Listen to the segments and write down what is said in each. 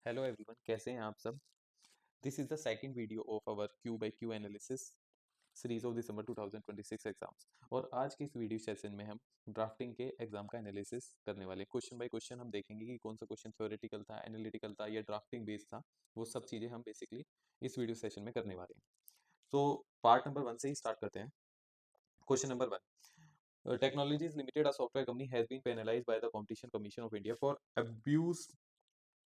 Hello everyone, कैसे हैं आप सब। This is the second video of our Q by Q analysis series of December 2026 exams. और आज के इस वीडियो सेशन में हम ड्राफ्टिंग के एग्जाम का एनालिसिस करने वाले हैं। क्वेश्चन बाय क्वेश्चन हम देखेंगे कि कौन सा क्वेश्चन थ्योरेटिकल था, एनालिटिकल था या ड्राफ्टिंग बेस्ड था। वो सब चीज़ें हम बेसिकली इस वीडियो सेशन में करने वाले हैं। तो पार्ट नंबर 1 से ही स्टार्ट करते हैं। Question number 1, Technologies Limited, a software company, has been penalized by the Competition Commission of India for abuse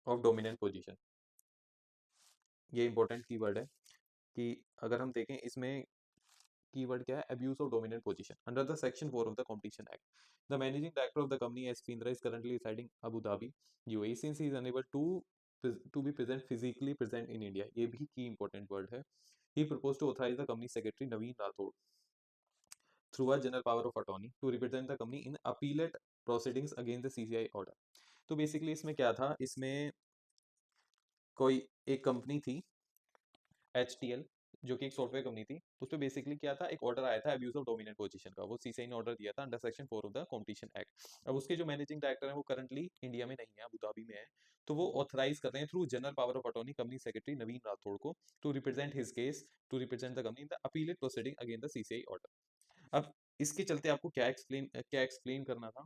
of dominant position। ये इंपॉर्टेंट कीवर्ड है कि अगर हम देखें इसमें कीवर्ड क्या है, abuse of dominant position under the section 4 of the Competition Act. The managing director of the company S P Indra is currently residing Abu Dhabi UAE since he is unable to be present physically present in India. ये भी key important word है। He propose to authorise the company secretary Naveen Rathore through a general power of attorney to represent the company in appellate proceedings against the CCI order. तो basically इसमें क्या था, इसमें कोई एक कंपनी थी HTL, जो कि एक सॉफ्टवेयर कंपनी थी। उस पर बेसिकली क्या था, एक ऑर्डर आया था अब्यूज ऑफ डोमिनेंट पोजीशन का। वो सीसीआई ने ऑर्डर दिया था under section 4 of the competition act. अब उसके जो मैनेजिंग डायरेक्टर हैं वो करंटली इंडिया में नहीं है, अबू धाबी में है। तो वो ऑथराइज कर रहे हैं through general power of attorney company secretary Naveen Rathore को to represent his case, to represent the company in the appellate proceeding against the CCI order. अब इसके चलते आपको क्या एक्सप्लेन करना था।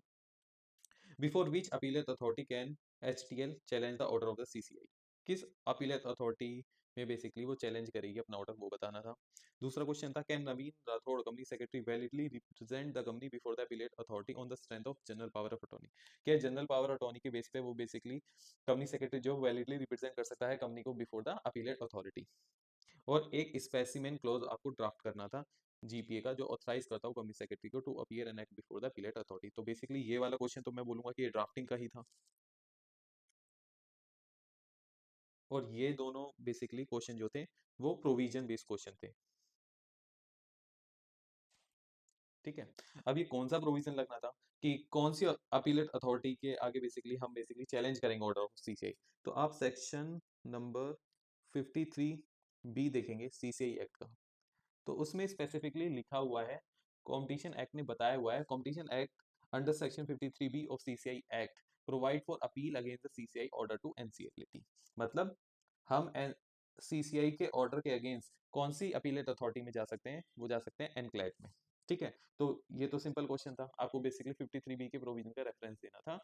Before which appellate authority can HTL challenge the order of the CCI. किस appellate authority में basically वो चैलेंज करेगी अपना ऑर्डर, वो बताना था। दूसरा क्वेश्चन था, can Naveen Rathore company secretary validly represent the company before the appellate authority on the strength of general power of attorney. क्या जनरल पावर अटॉर्नी के बेस पे वो बेसिकली कंपनी सेक्रेटरी जो वैलिडली रिप्रेजेंट कर सकता है कंपनी को बिफोर द अपीलेट अथॉरिटी। और एक स्पेसिमेन क्लॉज आपको ड्राफ्ट करना था जीपीए का, जो ऑथराइज करता हूँ कंपनी सेक्रेटरी को to appear and act before the appellate authority. तो बेसिकली ये वाला क्वेश्चन तो मैं बोलूंगा कि ये ड्राफ्टिंग का ही था। और ये दोनों बेसिकली क्वेश्चन जो थे वो प्रोविजन बेस्ड क्वेश्चन थे। ठीक है। अब ये कौन सा प्रोविजन लगना था कि कौन सी अपीलेट अथॉरिटी के आगे बेसिकली हम बेसिकली चैलेंज करेंगे ऑर्डर ऑफ सीसीआई। तो आप सेक्शन नंबर 53B देखेंगे सीसीआई एक्ट का। तो उसमें स्पेसिफिकली लिखा हुआ है, कॉम्पिटिशन एक्ट ने बताया हुआ है, competition act under section 53B of CCI act provide for appeal against the CCI order to NCLT. मतलब हम सीसीआई के ऑर्डर के अगेंस्ट कौन सी अपीलेट अथॉरिटी में जा सकते हैं, वो जा सकते हैं एनक्लेव में। ठीक है। तो ये तो सिंपल क्वेश्चन था, आपको बेसिकली 53B के प्रोविजन का रेफरेंस देना था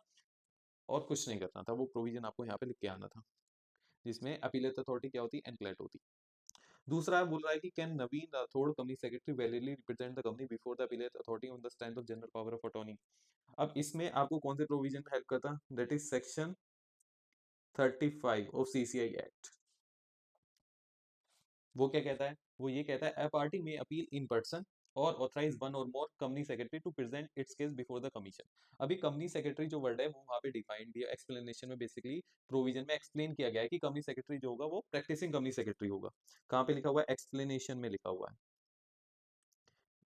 और कुछ नहीं करना था। वो प्रोविजन आपको यहाँ पे लिख के आना था जिसमें अपीलेट अथॉरिटी क्या होती है, एनक्लेव होती। दूसरा बोल रहा है कि can Naveen Rathore company secretary validly represent the company before the appellate authority on the strength of general power of attorney. अब इसमें आपको कौन से प्रोविजन हेल्प करता, that is section 35 of CCI act. वो क्या कहता है, वो ये कहता है, अ पार्टी में अपील इन पर्सन और ऑथराइज वन और more company secretary to present its case before the commission. अभी कंपनी सेक्रेटरी जो वर्ड है वो वहाँ पे डिफाइंड दिया, एक्सप्लेनेशन में बेसिकली प्रोविजन में एक्सप्लेन किया गया है कि कंपनी सेक्रेटरी जो होगा वो प्रैक्टिसिंग कंपनी सेक्रेटरी होगा। कहाँ पे लिखा हुआ है, एक्सप्लेनेशन में लिखा हुआ है,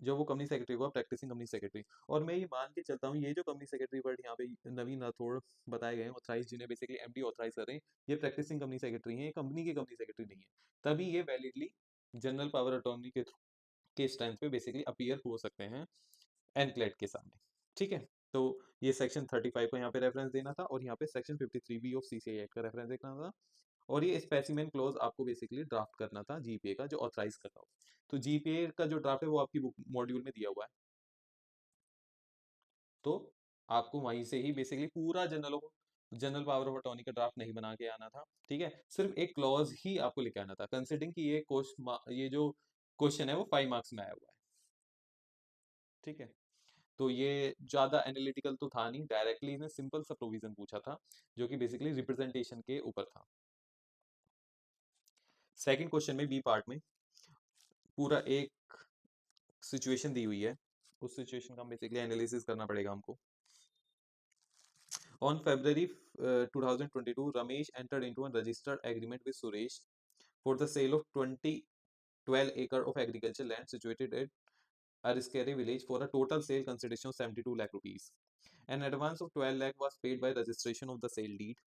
जो वो कंपनी सेक्रेटरी होगा प्रैक्टिसिंग कंपनी सेक्रेटरी। और मैं ये मान के चलता हूँ ये जो कंपनी सेक्रेटरी वर्ड यहाँ पे नवीन राठौड़ बताए गए हैं, ऑथराइज जिन्हें बेसिकली एमडी ऑथराइज कर रहे हैं, ये प्रैक्टिसिंग कंपनी सेक्रेटरी हैं, ये कंपनी के कंपनी सेक्रेटरी नहीं है। तभी ये वैलिडली जनरल पावर अटॉर्नी के स्ट्रेंथ पे बेसिकली अपीयर हो सकते हैं एनक्लेट के सामने। ठीक है। तो ये सेक्शन 35 को यहाँ पे रेफरेंस देना था और यहाँ पे section 53B of CCI act का रेफरेंस देखना था। और ये स्पेसिमेन क्लोज आपको बेसिकली ड्राफ्ट करना था जीपीए का, जो ऑथराइज करता हो। तो जीपीए का जो ड्राफ्ट है वो आपकी बुक मॉड्यूल में दिया हुआ है। तो आपको वहीं से ही बेसिकली पूरा जनरल पावर ऑफ अटॉर्नी का ड्राफ्ट नहीं बना के आना था। ठीक है। सिर्फ एक क्लॉज ही आपको लेके आना था, कंसिडरिंग कि ये जो क्वेश्चन है वो 5 मार्क्स में आया हुआ है। ठीक है। तो ये ज्यादा एनालिटिकल तो था नहीं, डायरेक्टली इसने सिंपल सा प्रोविजन पूछा था जो कि बेसिकली रिप्रेजेंटेशन के ऊपर था। सेकंड क्वेश्चन में बी पार्ट में पूरा एक सिचुएशन दी हुई है, उस सिचुएशन का हम बेसिकली एनालिसिस करना पड़ेगा हमको। On February 2022, Ramesh entered into a registered agreement with Suresh for the sale of 12 acre of agricultural land situated at Ariskeri village for a total sale consideration of 72 lakh rupees. An advance of 12 lakh was paid by registration of the sale deed.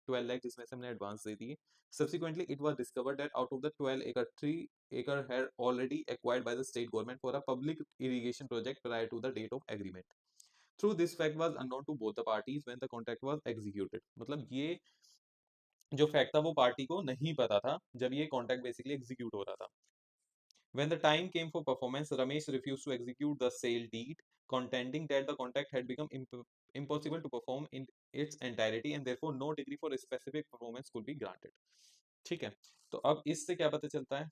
12 lakh जिसमें से हमने advance दे दिए। Subsequently, it was discovered that out of the 12 acre, 3 acre had already acquired by the state government for a public irrigation project prior to the date of agreement. Through this fact was unknown to both the parties when the contract was executed. मतलब ये जो fact था वो party को नहीं पता था जब ये कॉन्ट्रैक्ट बेसिकली एग्जीक्यूट हो रहा था। When the time came for performance, Ramesh refused to execute the sale deed, contending that the contract had become impossible to perform in its entirety and therefore no degree for specific performance could be granted. ठीक है, तो अब इससे क्या पता चलता है,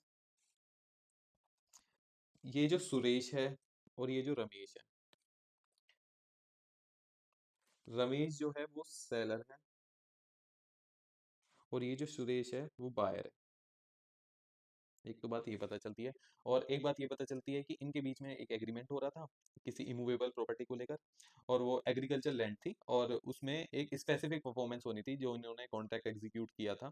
ये जो सुरेश है और ये जो रमेश है, रमेश जो है वो सेलर है और ये जो सुरेश है वो बायर है। एक तो बात ये पता चलती है, और एक बात ये पता चलती है कि इनके बीच में एक एग्रीमेंट हो रहा था किसी इमूवेबल प्रॉपर्टी को लेकर, और वो एग्रीकल्चर लैंड थी और उसमें एक स्पेसिफिक परफॉर्मेंस होनी थी जो इन्होंने कॉन्ट्रैक्ट एग्जीक्यूट किया था,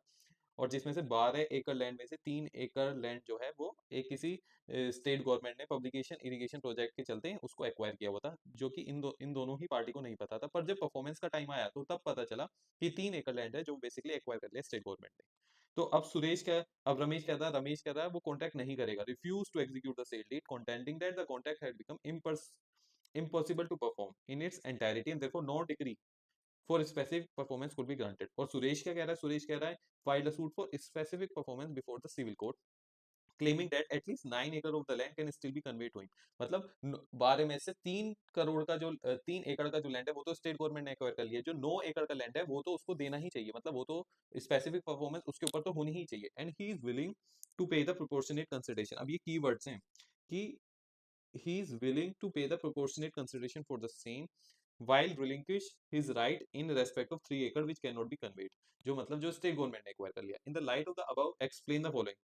और जिसमें से 12 एकड़ लैंड में से 3 एकड़ लैंड जो है वो एक किसी स्टेट गवर्नमेंट ने पब्लिकेशन इरिगेशन प्रोजेक्ट के चलते उसको एक्वायर किया हुआ था, जो कि इन दोनों ही पार्टी को नहीं पता था। पर जब परफॉर्मेंस का टाइम आया तो तब पता चला कि 3 एकड़ लैंड है जो बेसिकली एक्वायर कर लिया स्टेट गवर्नमेंट ने। तो अब अब रमेश कह रहा है वो कॉन्ट्रैक्ट नहीं करेगा, refuse to execute the sale deed contending that the contract had become impossible to perform in its entirety and therefore no degree for specific performance could be granted। और सुरेश क्या कह रहा है, सुरेश कह रहा है filed a suit for specific performance before the civil court claiming that at least 9 acre of the land can still be conveyed to him। मतलब 12 में से 3 करोड़ का जो 3 एकड़ का जो लैंड है वो तो स्टेट गवर्नमेंट ने एक्वायर कर लिया, जो 9 एकड़ का लैंड है वो तो उसको देना ही चाहिए, मतलब वो तो स्पेसिफिक परफॉर्मेंस उसके ऊपर तो होनी ही चाहिए, and he is willing to pay the proportionate consideration. अब ये कीवर्ड्स हैं कि he is willing to pay the proportionate consideration for the same while relinquish his right in respect of 3 acre which cannot be conveyed। जो मतलब जो state government ने acquire कर लिया। In the light of the above explain the following.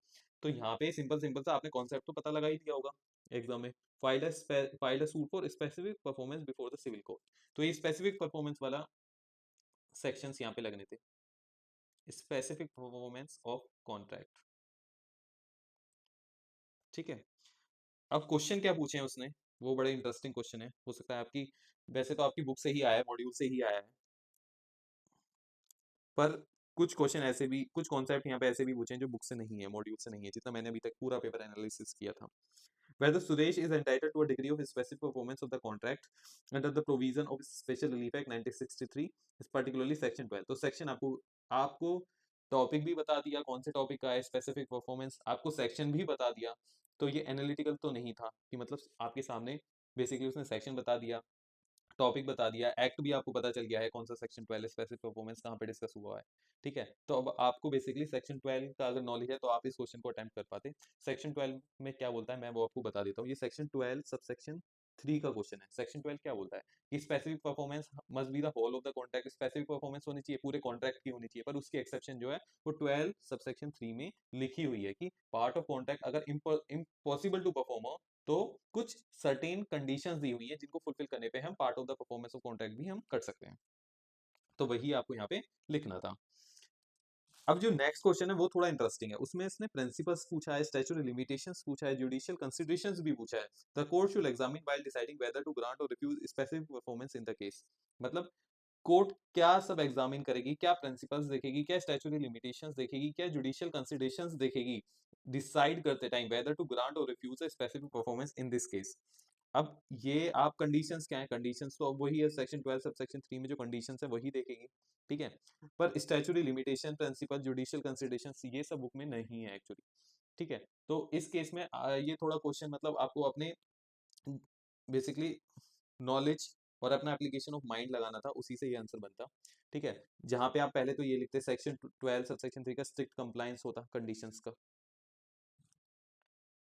तो यहाँ पे simple simple सा आपने कॉन्सेप्ट तो पता लगा ही दिया होगा एग्जाम में। File a suit for specific performance before the civil court. तो ये स्पेसिफिक परफॉर्मेंस वाला सेक्शंस यहाँ पे लगने थे, स्पेसिफिक परफॉर्मेंस ऑफ कॉन्ट्रैक्ट। ठीक है, अब क्वेश्चन क्या पूछे हैं उसने, वो बड़े इंटरेस्टिंग क्वेश्चन है, हो सकता है आपकी, वैसे तो आपकी बुक से ही आया है, मॉड्यूल से ही आया है, पर कुछ क्वेश्चन ऐसे भी, कुछ कॉन्सेप्ट यहाँ पे ऐसे भी पूछे हैं जो बुक से नहीं है, मॉड्यूल से नहीं है, जितना मैंने अभी तक पूरा पेपर एनालिसिस किया था। Whether Suresh is entitled to a degree of specific performance of the contract under the provision of Special Relief Act 1963, is particularly section 12। तो सेक्शन आपको आपको टॉपिक भी बता दिया कौन से टॉपिक का है, स्पेसिफिक परफॉर्मेंस, आपको सेक्शन भी बता दिया। तो ये एनालिटिकल तो नहीं था कि मतलब आपके सामने बेसिकली उसने सेक्शन बता दिया, टॉपिक बता दिया, एक्ट भी आपको पता चल गया है कौन सा सेक्शन 12 स्पेसिफिक परफॉर्मेंस कहाँ पे डिस्कस हुआ है। ठीक है, तो अब आपको बेसिकली सेक्शन 12 का अगर नॉलेज है तो आप इस क्वेश्चन को अटेम्प्ट कर पाते। सेक्शन 12 में क्या बोलता है मैं वो आपको बता देता हूँ। ये सेक्शन 12 सब सेक्शन 3 का क्वेश्चन है। सेक्शन 12 क्या बोलता है कि specific performance must be the whole of the contract. Specific performance होनी चाहिए, पूरे कॉन्ट्रैक्ट की होनी चाहिए, पर उसकी एक्सेप्शन जो है वो 12 सब सेक्शन 3 में लिखी हुई है कि पार्ट ऑफ कॉन्ट्रैक्ट अगर इम्पॉसिबल टू परफॉर्म हो तो कुछ सर्टेन कंडीशंस दी हुई है जिनको फुलफिल करने पे हम part of the performance of contract भी हम कर सकते हैं। तो वही आपको यहाँ पे लिखना था। अब जो नेक्स्ट क्वेश्चन है वो थोड़ा इंटरेस्टिंग है, उसमें इसने प्रिंसिपल्स पूछा है, स्टैट्यूटरी लिमिटेशंस पूछा है, जुडिशियल कंसीडरेशंस भी पूछा है। The court should examine while deciding whether to grant और refuse specific performance in the case. मतलब कोर्ट क्या सब एग्जामिन करेगी, क्या प्रिंसिपल्स देखेगी, क्या स्टैट्यूटरी लिमिटेशंस देखेगी, क्या जुडिशियल कंसीडरेशंस देखेगी डिसाइड करते टाइम वेदर टू ग्रांट और refuse a specific performance in this case. अब ये आप कंडीशंस क्या है, कंडीशंस तो अब वही है सेक्शन 12 सब सेक्शन 3 में जो कंडीशंस है वही देखेगी। ठीक है, पर statutory limitation, principle, judicial considerations ये सब बुक में नहीं है एक्चुअली। ठीक है, तो इस केस में ये थोड़ा क्वेश्चन मतलब आपको अपने बेसिकली नॉलेज और अपना एप्लीकेशन ऑफ माइंड लगाना था, उसी से ये आंसर बनता। ठीक है, जहां पे आप पहले तो ये लिखते सेक्शन 12 सब सेक्शन 3 का स्ट्रिक्ट कंप्लायंस होता कंडीशंस का।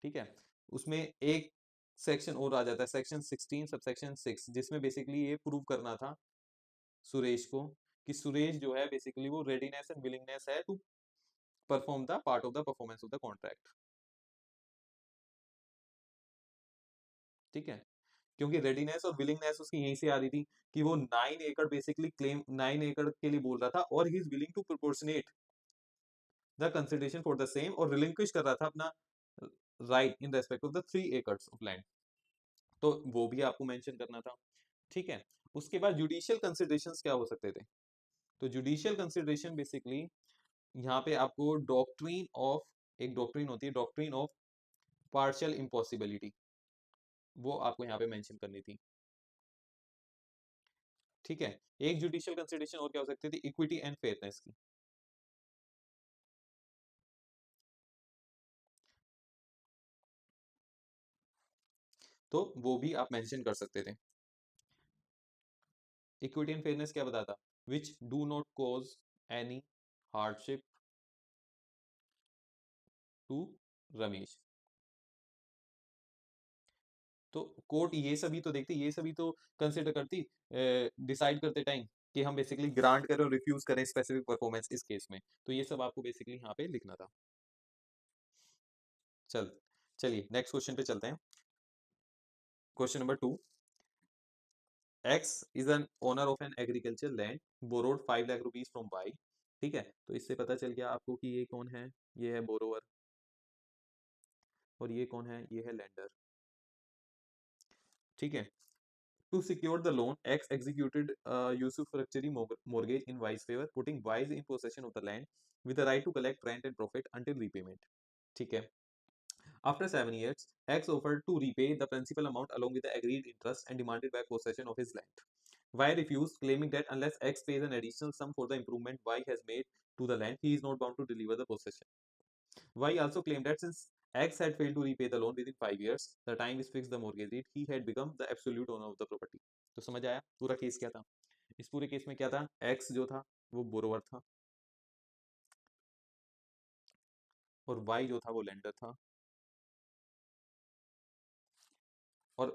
ठीक है, उसमें एक सेक्शन और आ जाता है सेक्शन 16 सब सेक्शन 6, जिसमें बेसिकली ये प्रूव करना था सुरेश को कि सुरेश जो है बेसिकली वो रेडीनेस एंड विलिंगनेस है to perform the part of the performance of the contract. ठीक है, क्योंकि रेडीनेस और विलिंगनेस उसकी यहीं से आ रही थी कि वो 9 एकड़ बेसिकली क्लेम 9 एकड़ के लिए बोल रहा था और he is willing to proportionate the consideration for the same और रिलिंक्विश कर रहा था अपना right in respect of the 3 एकड़ ऑफ लैंड। तो वो भी आपको मेंशन करना था। ठीक है, उसके बाद जुडिशियल कंसिडरेशंस क्या हो सकते थे, तो जुडिशियल कंसिडरेशन बेसिकली यहाँ पे आपको डॉक्ट्रिन ऑफ, एक डॉक्ट्रिन होती है डॉक्ट्रिन ऑफ पार्शियल इम्पॉसिबिलिटी, वो आपको यहाँ पे मेंशन करनी थी। ठीक है, एक जुडिशियल कंसिडरेशन और क्या हो सकती थी, इक्विटी एंड फेयरनेस की। तो वो भी आप मेंशन कर सकते थे। इक्विटी एंड फेयरनेस क्या बताता, which do not cause any hardship to Ramesh. तो कोर्ट ये सभी तो देखती, ये सभी तो कंसिडर करती डिसाइड करते टाइम कि हम बेसिकली ग्रांट करें और रिफ्यूज करें स्पेसिफिक परफॉर्मेंस इस केस में। तो ये सब आपको बेसिकली यहाँ पे लिखना था। चलिए नेक्स्ट क्वेश्चन पे चलते हैं। Question number 2, X is an owner of an agriculture land borrowed 5 lakh rupees from Y. ठीक है, तो इससे पता चल गया आपको कि ये कौन है, ये है बोरोवर, और ये कौन है, ये है लैंडर। ठीक है, to secure the loan X executed usufructuary mortgage in Y's favor, putting Y's in possession of the land with the right to collect rent and profit until repayment. ठीक है, after 7 years X offered to repay the principal amount along with the agreed interest and demanded back possession of his land. Y refused, claiming that unless X pays an additional sum for the improvement Y has made to the land, he is not bound to deliver the possession. Y also claimed that since X had failed to repay the loan within 5 years, the time is fixed the mortgage date, he had become the absolute owner of the property. तो समझ आया पूरा case क्या था? इस पूरे case में क्या था, X जो था वो बोरोवर था और Y जो था वो लेंडर था, और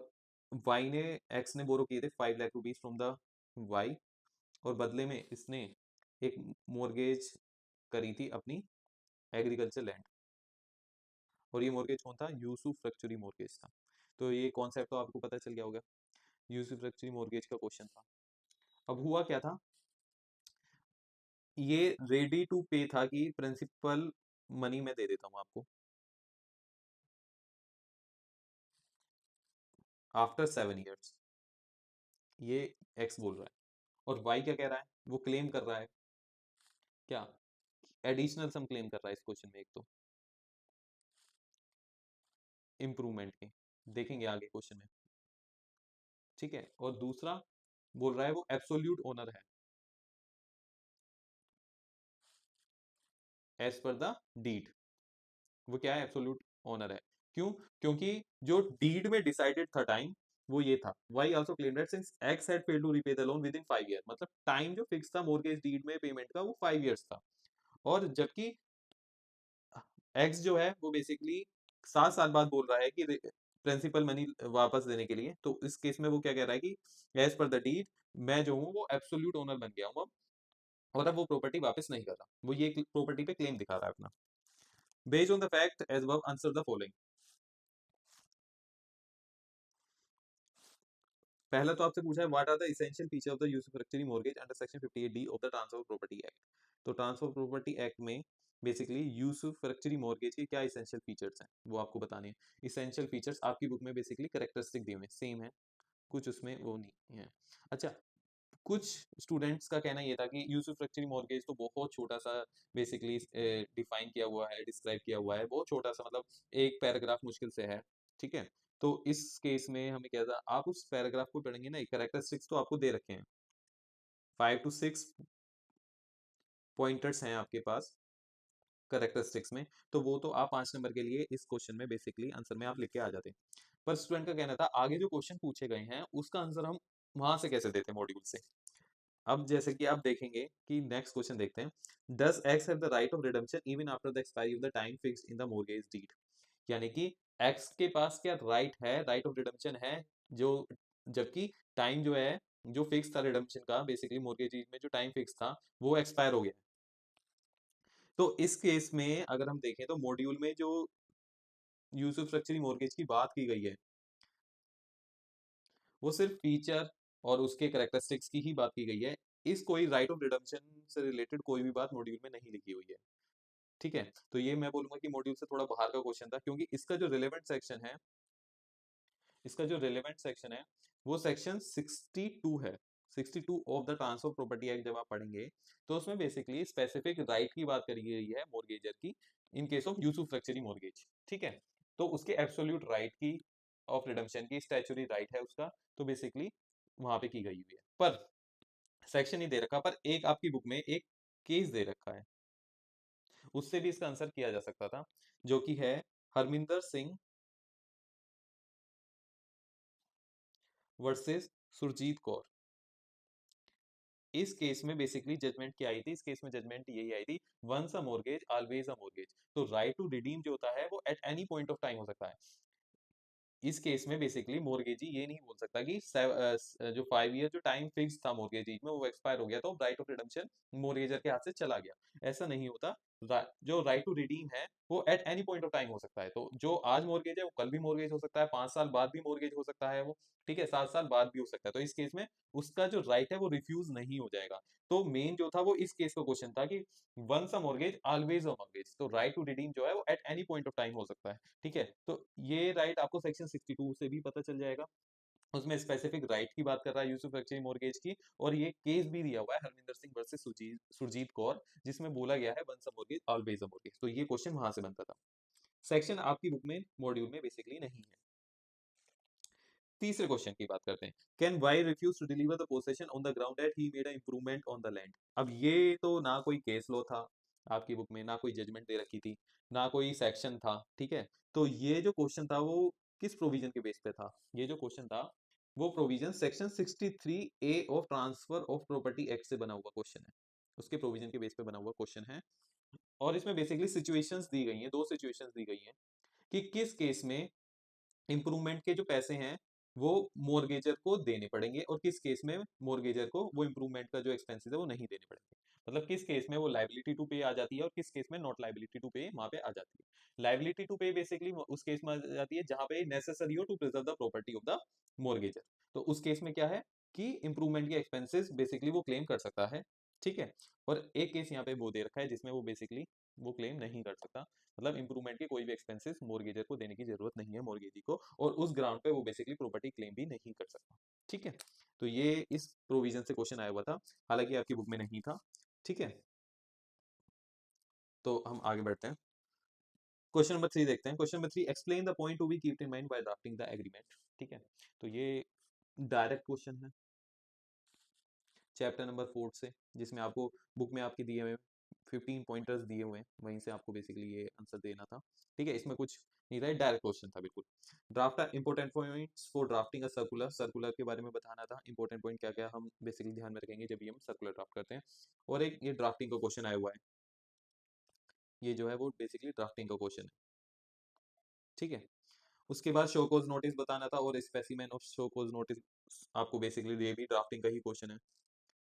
Y ने X ने बोरो किए थे 5 lakh rupees from the Y, और बदले में इसने एक मोर्गेज करी थी अपनी एग्रीकल्चर लैंड, और ये मोर्गेज कौन था, यूसुफैक्चरी मोर्गेज था। तो ये कॉन्सेप्ट तो आपको पता चल गया होगा, यूसुफैक्चरी मोर्गेज का क्वेश्चन था। अब हुआ क्या था, ये रेडी टू पे था कि प्रिंसिपल मनी मैं दे देता हूं आपको आफ्टर 7 years, ये एक्स बोल रहा है, और वाई क्या कह रहा है, वो क्लेम कर रहा है क्या, एडिशनल सम क्लेम कर रहा है इस क्वेश्चन में, एक तो इम्प्रूवमेंट के, देखेंगे आगे क्वेश्चन में। ठीक है, और दूसरा बोल रहा है वो एब्सोल्यूट ओनर है एज पर द डीड, वो क्या है, एब्सोल्यूट ओनर है। क्यों, क्योंकि जो डीड में डिसाइडेड था टाइम वो ये था, Y also claim that since X had failed to repay the loan within 5 years, मतलब टाइम जो फिक्स था मॉर्गेज डीड में पेमेंट का वो 5 years था, और जबकि एक्स जो है वो बेसिकली 7 साल बाद बोल रहा है कि प्रिंसिपल मनी वापस देने के लिए। तो इस केस में वो क्या कह रहा है कि एज पर द डीड मैं जो हूँ वो एब्सोल्यूट ओनर बन गया हूँ अब, और अब वो प्रॉपर्टी वापस नहीं कर रहा, वो ये प्रॉपर्टी पे क्लेम दिखा रहा है अपना। Based on the fact as above answer the following. पहला तो आपसे पूछा है what are the essential feature of the usufructuary mortgage under section 58D of the transfer property act. तो ट्रांसफर प्रॉपर्टी एक्ट में बेसिकली यूसुफैक्चरी मॉर्गेज के क्या essential features हैं वो आपको बताने हैं। एसेंशियल फीचर्स आपकी बुक में बेसिकली कैरेक्टरिस्टिक दिए हुए सेम है, कुछ उसमें वो नहीं है। अच्छा, कुछ स्टूडेंट्स का कहना ये था कि यूसुफैक्चरी मॉर्गेज तो बहुत छोटा सा बेसिकली डिफाइन किया हुआ है, डिस्क्राइब किया हुआ है, बहुत छोटा सा, मतलब एक पैराग्राफ मुश्किल से है। ठीक है, तो इस केस में हमें क्या था, आप उस पैराग्राफ को पढ़ेंगे ना, कैरेक्टरिस्टिक्स तो आपको दे रखे हैं, 5 to 6 पॉइंटर्स हैं आपके पास करेक्टरिस्टिक्स में, तो वो तो आप 5 नंबर के लिए इस क्वेश्चन में बेसिकली आंसर में आप लिख के आ जाते। पर स्टूडेंट का कहना था आगे जो क्वेश्चन पूछे गए हैं उसका आंसर हम वहां से कैसे देते मॉड्यूल से। अब जैसे कि आप देखेंगे कि नेक्स्ट क्वेश्चन देखते हैं, does X have the right of redemption even after the expiry of the time fixed in the mortgage deed. यानी कि एक्स के पास क्या राइट है, राइट ऑफ रिडेम्पशन है, जो जबकि टाइम जो है जो फिक्स था रिडेम्पशन का, बेसिकली मोर्गेज डीड में जो टाइम फिक्स था वो एक्सपायर हो गया। तो इस केस में अगर हम देखें तो मॉड्यूल में जो यूसुफैक्चरी मॉर्गेज की बात की गई है वो सिर्फ फीचर और उसके करेक्टरिस्टिक्स की ही बात की गई है, इस कोई राइट ऑफ रिडेम्पशन से रिलेटेड कोई भी बात मॉड्यूल में नहीं लिखी हुई है। ठीक है, तो ये मैं बोलूंगा कि मॉड्यूल से थोड़ा बाहर का क्वेश्चन था, क्योंकि इसका जो रिलेवेंट सेक्शन है, इसका जो रिलेवेंट सेक्शन है वो सेक्शन 62 है, 62 of the transfer property act. जब आप पढ़ेंगे तो उसमें बेसिकली स्पेसिफिक राइट की बात करी गई है मॉर्गेजर की इन केस ऑफ यूसुफैक्चरी मॉर्गेज। ठीक है, तो उसके एब्सोल्यूट राइट की ऑफ रिडेम्पशन की स्टैच्यूटरी राइट है उसका, तो बेसिकली वहां पे की गई हुई है। पर सेक्शन ही दे रखा, पर एक आपकी बुक में एक केस दे रखा है, उससे भी इसका आंसर किया जा सकता था, जो कि है हरमिंदर सिंह वर्सेस सुरजीत कौर। इस केस में बेसिकली जजमेंट क्या आई थी, इस केस में जजमेंट यही आई थी, once a mortgage always a mortgage. तो राइट टू रिडीम जो होता है वो at any point of time हो सकता है। इस केस में बेसिकली मोर्गेजी ये नहीं बोल सकता कि जो 5 ईयर जो टाइम फिक्स था मोर्गेजी में वो एक्सपायर हो गया तो राइट ऑफ रिडम्पशन मोर्गेजर के हाथ से चला गया, ऐसा नहीं होता। जो राइट टू रिडीम है वो at any point of time हो सकता है। तो जो आज मोर्गेज है वो कल भी मोर्गेज हो सकता है, 5 साल बाद भी मोर्गेज हो सकता है वो, ठीक है, 7 साल बाद भी हो सकता है। तो इस केस में उसका जो राइट है वो रिफ्यूज नहीं हो जाएगा। तो मेन जो था वो इस केस का क्वेश्चन था कि once a mortgage always a mortgage, तो राइट टू रिडीम जो है वो at any point of time हो सकता है, ठीक है। तो ये राइट आपको सेक्शन 62 से भी पता चल जाएगा, उसमें स्पेसिफिक राइट की बात कर रहा है यूसुफ एक्चुअली मॉर्गेज की। और ये केस भी दिया हुआ है हरमिंदर सिंह वर्सेस सुरजीत कौर, जिसमें बोला गया है once a mortgage always a mortgage. तो ये क्वेश्चन वहां से बनता था। सेक्शन आपकी बुक में मॉड्यूल में बेसिकली नहीं है। तीसरे क्वेश्चन की बात करते हैं, can Y refuse to deliver the possession on the ground that he made a improvement on the land. अब ये तो ना कोई केस लॉ था आपकी बुक में, ना कोई जजमेंट दे रखी थी, ना कोई सेक्शन था, ठीक है। तो ये जो क्वेश्चन था वो किस प्रोविजन के बेस पे था, ये जो क्वेश्चन था वो provision section 63A of transfer of property act से बना हुआ क्वेश्चन है, उसके प्रोविजन के बेस पे बना हुआ क्वेश्चन है। और इसमें बेसिकली सिचुएशंस दी गई हैं, दो सिचुएशंस दी गई हैं कि किस केस में इंप्रूवमेंट के जो पैसे हैं वो मोर्गेजर को देने पड़ेंगे और किस केस में मोर्गेजर को वो इंप्रूवमेंट का जो एक्सपेंसेस है वो नहीं देने पड़ेंगे। मतलब किस केस में वो लाइबिलिटी टू पे आ जाती है और किस केस में नॉट लाइबिलिटी टू पे वहां पे आ जाती है। लाइबिलिटी टू पे बेसिकली उस केस में आ जाती है जहां पे नेसेसरी हो to preserve the property of the mortgagor. तो उस केस में क्या है कि इंप्रूवमेंट के एक्सपेंसेस बेसिकली वो क्लेम कर सकता है, ठीक है। और एक केस यहाँ पे वो दे रखा है जिसमें वो बेसिकली वो क्लेम नहीं कर सकता, मतलब इंप्रूवमेंट के कोई भी एक्सपेंसेस मोर्गेजर को देने की जरूरत नहीं है मोर्गेजी को, और उस ग्राउंड पे वो बेसिकली प्रॉपर्टी क्लेम भी नहीं कर सकता, ठीक है। तो ये इस प्रोविजन से क्वेश्चन आया हुआ था, हालांकि आपकी बुक में नहीं था, ठीक है। तो हम आगे बढ़ते हैं, क्वेश्चन नंबर 3 देखते हैं। Question number 3, explain the point to be kept in mind by drafting the agreement, ठीक है। तो ये डायरेक्ट क्वेश्चन है चैप्टर नंबर 4 से, जिसमें आपको बुक में आपके दिए हुए 15 पॉइंटर्स दिए हुए हैं, वहीं से आपको बेसिकली ये आंसर देना था, ठीक है। इसमें कुछ नहीं था, डायरेक्ट क्वेश्चन था बिल्कुल। Draft important points for drafting a circular, circular के बारे में बताना था, इंपॉर्टेंट पॉइंट क्या क्या हम बेसिकली ध्यान में रखेंगे जब भी हम सर्कुलर ड्राफ्ट करते हैं। और एक ये ड्राफ्टिंग का क्वेश्चन आया हुआ है, ये जो है वो बेसिकली ड्राफ्टिंग का क्वेश्चन है, ठीक है। उसके बाद शोकोज नोटिस बताना था और स्पेसिमेन ऑफ शोकोज नोटिस, आपको बेसिकली ये भी ड्राफ्टिंग का ही क्वेश्चन है,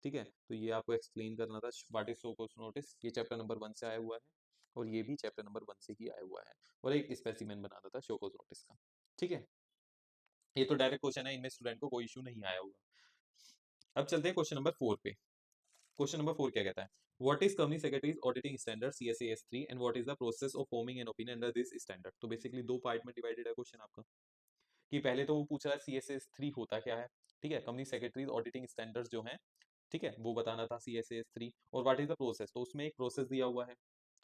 ठीक है। तो ये आपको एक्सप्लेन करना था व्हाट इज शोकोज नोटिस, ये चैप्टर नंबर 1 से आया हुआ है और ये भी चैप्टर नंबर 1 से ही आया हुआ है। और एक स्पेसिमेन बनाना था शोकोज नोटिस का, ठीक है। ये तो डायरेक्ट क्वेश्चन है, इनमें स्टूडेंट को कोई इशू नहीं आया होगा। अब चलते हैं क्वेश्चन नंबर 4 पे। क्वेश्चन नंबर 4 क्या कहता है, what is company secretaries auditing standard CSAS 3 and what is the process of forming an opinion under this standard. तो बेसिकली दो पार्ट में डिवाइडेड है क्वेश्चन आपका, कि पहले तो वो पूछ रहा है CSAS 3 होता क्या है, ठीक है, कंपनी सेक्रेटरीज ऑडिटिंग स्टैंडर्ड्स जो हैं, ठीक है, वो बताना था CSAS 3। और व्हाट इज द प्रोसेस, तो उसमें एक प्रोसेस दिया हुआ है,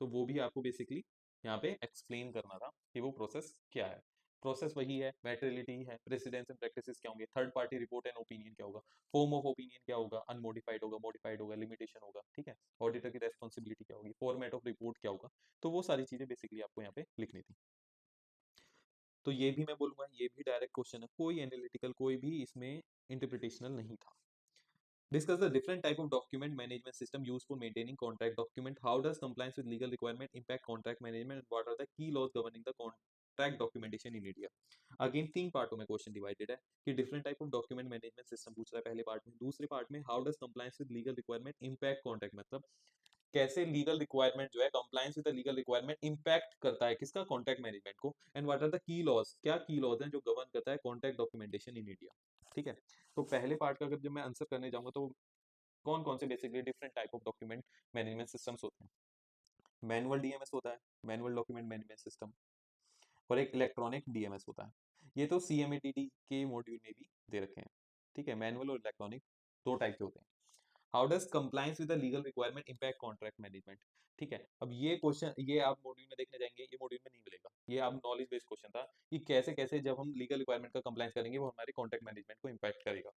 तो वो भी आपको बेसिकली यहाँ पे एक्सप्लेन करना था कि वो प्रोसेस क्या है। प्रोसेस वही है, मैटेरियलिटी है, प्रेसिडेंस एंड प्रैक्टिसेस क्या होंगे, third party report and opinion क्या होगा, फॉर्म ऑफ ओपिनियन क्या होगा, अनमोडिफाइड होगा, मॉडिफाइड होगा, लिमिटेशन होगा, ठीक है, ऑडिटर की रेस्पॉन्सिबिलिटी क्या होगी, फॉर्मेट ऑफ रिपोर्ट क्या होगा। तो वो सारी चीजें बेसिकली आपको यहाँ पे लिखनी थी। तो ये भी मैं बोलूंगा ये भी डायरेक्ट क्वेश्चन है, कोई एनालिटिकल कोई भी इसमें इंटरप्रिटेशनल नहीं था। Discuss the different type of document management system used for maintaining contract document. How does compliance with legal requirement impact contract management and what are the key laws governing the contract documentation in India? Again तीन पार्टों में question divided है कि different type of document management system पूछ रहा है पहले part में, दूसरे पार्ट में how does compliance with legal requirement impact contract, मतलब कैसे लीगल रिक्वायरमेंट जो है compliance with the legal requirement impact करता है किसका, कॉन्ट्रैक्ट मैनेजमेंट को। And what are the key laws, क्या की लॉज हैं जो गवर्न करता है कॉन्ट्रैक्ट डॉक्यूमेंटेशन इन इंडिया, ठीक है। तो पहले पार्ट का अगर जब मैं आंसर करने जाऊंगा तो कौन कौन से basically different type of document management systems होते हैं, मैनुअल DMS होता है, मैनुअल डॉक्यूमेंट मैनेजमेंट सिस्टम, और एक इलेक्ट्रॉनिक DMS होता है। ये तो CMATD के मॉड्यूल में भी दे रखे हैं, ठीक है, मैनुअल और इलेक्ट्रॉनिक दो टाइप के होते हैं। How does compliance with the legal requirement impact contract management, ठीक है। अब ये क्वेश्चन ये आप मॉड्यूल में देखने जाएंगे, ये मॉड्यूल में नहीं मिलेगा, ये आप नॉलेज बेस्ड क्वेश्चन था कि कैसे कैसे जब हम लीगल रिक्वायरमेंट का कंप्लायंस करेंगे वो हमारे कॉन्ट्रैक्ट मैनेजमेंट को इम्पैक्ट करेगा,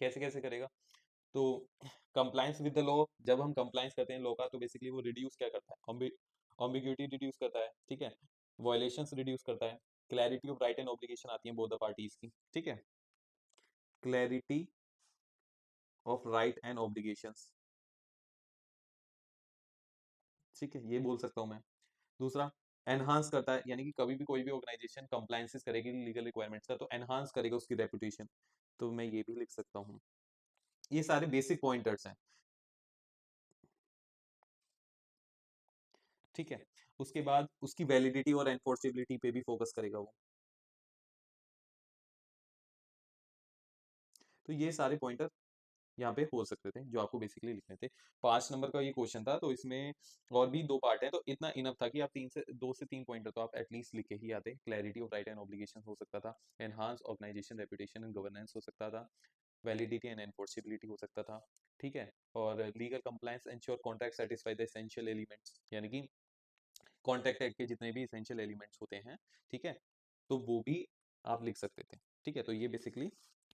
कैसे कैसे करेगा। तो कंप्लायंस विद द लॉ, जब हम कंप्लायंस करते हैं लॉ का तो बेसिकली वो रिड्यूस क्या करता है, ऑम्बिग्यूटी रिड्यूस करता है, ठीक है, वायलेशंस रिड्यूस करता है, clarity of right and obligation आती है बोथ द पार्टीज की, ठीक है, clarity of right and obligations, ठीक है, ये बोल सकता हूं मैं। दूसरा, एनहांस करता है, यानी कि कभी भी कोई भी ऑर्गेनाइजेशन कंप्लायंसेस करेगी लीगल रिक्वायरमेंट्स का तो एनहांस करेगा उसकी रेपुटेशन, तो मैं ये भी लिख सकता हूँ। ये सारे बेसिक पॉइंटर्स हैं, ठीक है। उसके बाद उसकी वैलिडिटी और एनफोर्सेबिलिटी पे भी फोकस करेगा वो। तो ये सारे पॉइंटर यहाँ पे हो सकते थे जो आपको बेसिकली लिखने थे। 5 नंबर का ये क्वेश्चन था, तो इसमें और भी 2 पार्ट हैं, तो इतना इनफ था कि आप 2 से 3 पॉइंटर तो आप एटलीस्ट लिख के ही आते। Clarity of right and obligation हो सकता था, enhance organisation reputation and governance हो सकता था, वैलिडिटी एंड एनफोर्सेबिलिटी हो सकता था, ठीक है, और legal compliance ensure contract satisfy the essential elements, यानी कि कॉन्ट्रैक्ट एक्ट के जितने भी एसेंशियल एलिमेंट्स होते हैं, ठीक है, तो वो भी आप लिख सकते थे, ठीक है। तो ये बेसिकली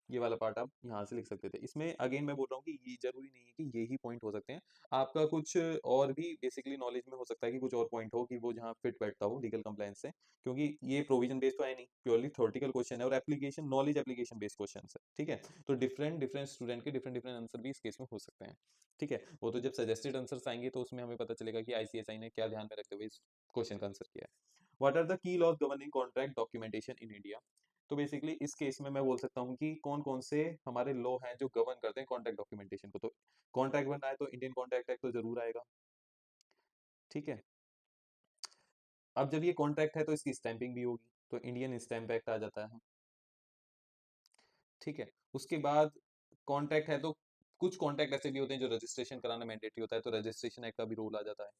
ये वाला पार्ट आप यहाँ से लिख सकते थे। इसमें अगेन मैं बोल रहा हूँ कि ये जरूरी नहीं है कि यही पॉइंट हो सकते हैं, आपका कुछ और भी बेसिकली नॉलेज में हो सकता है कि कुछ और पॉइंट हो कि वो जहाँ फिट बैठता हो लीगल कंप्लायंस से, क्योंकि ये प्रोविजन बेस्ड तो है नहीं, प्योरली थ्योरेटिकल क्वेश्चन है और application knowledge application based question है, ठीक है। तो डिफरेंट डिफरेंट स्टूडेंट के डिफरेंट डिफरेंट आंसर भी इस केस में हो सकते हैं, ठीक है। वो तो जब सजेस्टेड आंसर्स आएंगे तो उसमें हमें पता चलेगा कि आईसीएसआई ने क्या ध्यान में रखते हुए इस क्वेश्चन का आंसर किया है। What are the key laws governing contract documentation in India? तो बेसिकली इस केस में मैं बोल सकता हूँ कि कौन कौन से हमारे लॉ हैं जो गवर्न करते हैं कॉन्ट्रैक्ट डॉक्यूमेंटेशन को। तो कॉन्ट्रैक्ट बनना है तो इंडियन कॉन्ट्रैक्ट एक्ट तो जरूर आएगा, ठीक है। अब जब ये कॉन्ट्रैक्ट है तो इसकी स्टैंपिंग भी होगी, तो इंडियन स्टैंप एक्ट आ जाता है, ठीक है। उसके बाद कॉन्ट्रैक्ट है तो कुछ कॉन्ट्रैक्ट ऐसे भी होते हैं जो रजिस्ट्रेशन कराना मैंडेटरी होता है, तो रजिस्ट्रेशन एक्ट का भी रोल आ जाता है।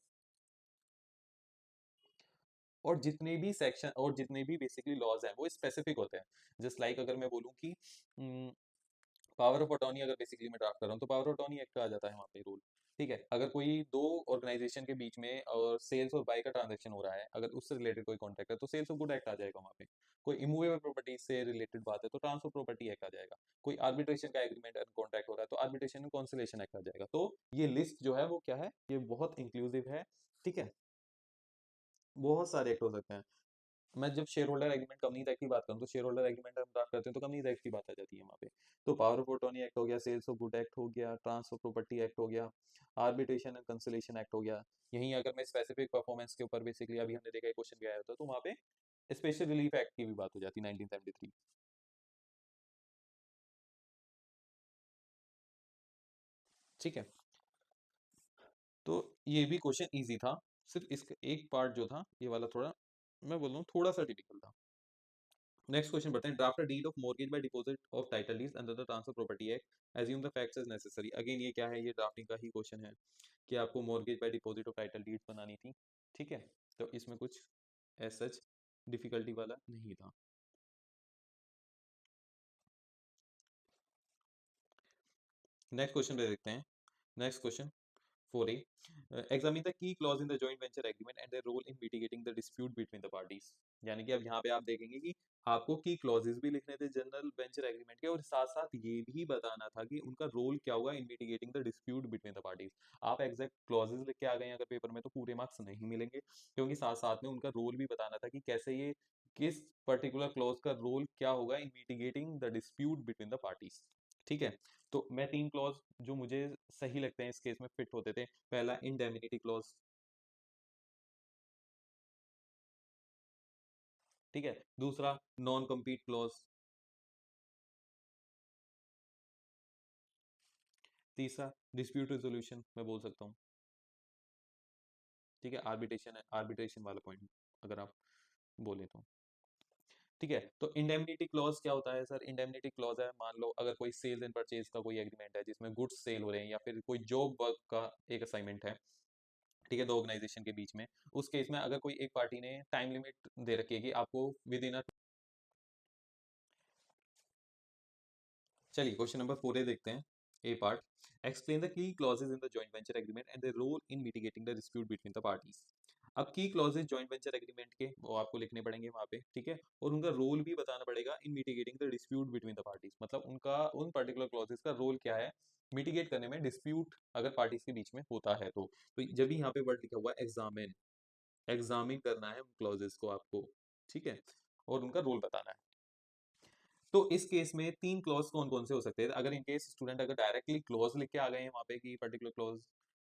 और जितने भी सेक्शन और जितने भी बेसिकली लॉज हैं वो स्पेसिफिक होते हैं। जस्ट लाइक अगर मैं बोलूँ कि पावर ऑफ अटॉर्नी अगर बेसिकली मैं ड्राफ्ट कर रहा हूँ तो पावर ऑफ अटॉर्नी एक्ट आ जाता है वहाँ पे रूल, ठीक है। अगर कोई दो ऑर्गेनाइजेशन के बीच में और सेल्स और बाय का ट्रांजेक्शन हो रहा है, अगर उससे रिलेटेड कोई कॉन्ट्रैक्ट है तो सेल्स ऑफ गुड एक्ट आ जाएगा वहाँ पे। कोई इमूवेबल प्रॉपर्टी से रिलेटेड बात है तो ट्रांसफर प्रॉपर्टी एक्ट आ जाएगा। कोई आर्बिट्रेशन का एग्रीमेंट कॉन्ट्रैक्ट हो रहा है तो आर्बिट्रेशन एंड कॉन्सिलेशन एक्ट आ जाएगा। तो ये लिस्ट जो है वो क्या है, ये बहुत इंक्लूसिव है, ठीक है। बहुत सारे एक्ट हो सकते हैं। मैं जब share holder agreement companies act की बात करूँ तो शेयर होल्डर एग्रीमेंट हम ड्राफ्ट करते हैं तो कंपनीज एक्ट की बात आ जाती है वहाँ पे। तो पावर ऑफ अटॉर्नी एक्ट हो गया, सेल्स ऑफ गुड एक्ट हो गया, ट्रांसफर प्रॉपर्टी एक्ट हो गया, आर्बिट्रेशन एंड कंसोलिडेशन एक्ट हो गया। यहीं अगर मैं स्पेसिफिक परफॉर्मेंस के ऊपर बेसिकली अभी हमने देखा क्वेश्चन भी आया होता तो वहाँ पे स्पेशल रिलीफ एक्ट की भी बात हो जाती है 1973, ठीक है। तो ये भी क्वेश्चन ईजी था, सिर्फ इसका एक पार्ट जो था ये वाला थोड़ा मैं बोल रहा हूँ थोड़ा सा टिपिकल था। नेक्स्ट क्वेश्चन बढ़ते हैं। Draft a deed of mortgage by deposit of title deeds under the transfer property act assume the facts as necessary. Again ये क्या है, ये ड्राफ्टिंग का ही क्वेश्चन है कि आपको mortgage by deposit of title deeds बनानी थी, ठीक है। तो इसमें कुछ एज सच डिफिकल्टी वाला नहीं था। नेक्स्ट क्वेश्चन पे देखते हैं। Next question 4A, examine the key clause in the joint venture agreement and their role in mitigating the dispute between the parties। यानी कि अब यहाँ पे आप देखेंगे कि आपको की क्लॉजेस भी लिखने थे जनरल वेंचर एग्रीमेंट के, और साथ साथ ये भी बताना था कि उनका रोल क्या होगा in mitigating the dispute between the parties. आप एग्जैक्ट क्लॉजेस लिख के आ गए हैं अगर पेपर में तो पूरे मार्क्स नहीं मिलेंगे, क्योंकि साथ साथ में उनका रोल भी बताना था कि कैसे ये किस पर्टिकुलर क्लॉज का रोल क्या होगा in mitigating the dispute between the parties, ठीक है। तो मैं 3 क्लॉज जो मुझे सही लगते हैं इस केस में फिट होते थे। पहला इंडेमिनिटी क्लॉज, ठीक है। दूसरा नॉन कम्पीट क्लॉज, तीसरा डिस्प्यूट रेजोल्यूशन मैं बोल सकता हूँ, ठीक है। आर्बिट्रेशन है, आर्बिट्रेशन वाला पॉइंट अगर आप बोले तो, ठीक है। तो इंडेमनिटी क्लॉज क्या होता है सर? इंडेमनिटी क्लॉज है, मान लो अगर कोई सेल्स एंड परचेज का कोई एग्रीमेंट है जिसमें गुड्स सेल हो रहे हैं या फिर कोई जॉब वर्क का एक असाइनमेंट है, ठीक है, दो ऑर्गेनाइजेशन के बीच में। उस केस में अगर कोई एक पार्टी ने टाइम लिमिट दे रखी है कि आपको विद इन अ, चलिए क्वेश्चन नंबर 4 देखते हैं। A part, explain the key clauses in the joint venture agreement and the role in mitigating the dispute between the parties. अब key clauses joint venture agreement के वो आपको लिखने पड़ेंगे वहां पे, ठीक है, और उनका रोल भी बताना पड़ेगा in mitigating the dispute between the parties. मतलब उनका उन पर्टिकुलर क्लॉजेज का रोल क्या है मिटिगेट करने में डिस्प्यूट अगर पार्टीज के बीच में होता है तो जब भी यहाँ पे वर्ड लिखा हुआ है एग्जामिन, एग्जामिन करना है क्लॉजेस को आपको, ठीक है। और उनका रोल बताना है। तो इस केस में 3 क्लॉज कौन कौन से हो सकते हैं? अगर इन केस स्टूडेंट अगर डायरेक्टली क्लॉज लिख के आ गए हैं वहां पे कि पर्टिकुलर क्लॉज,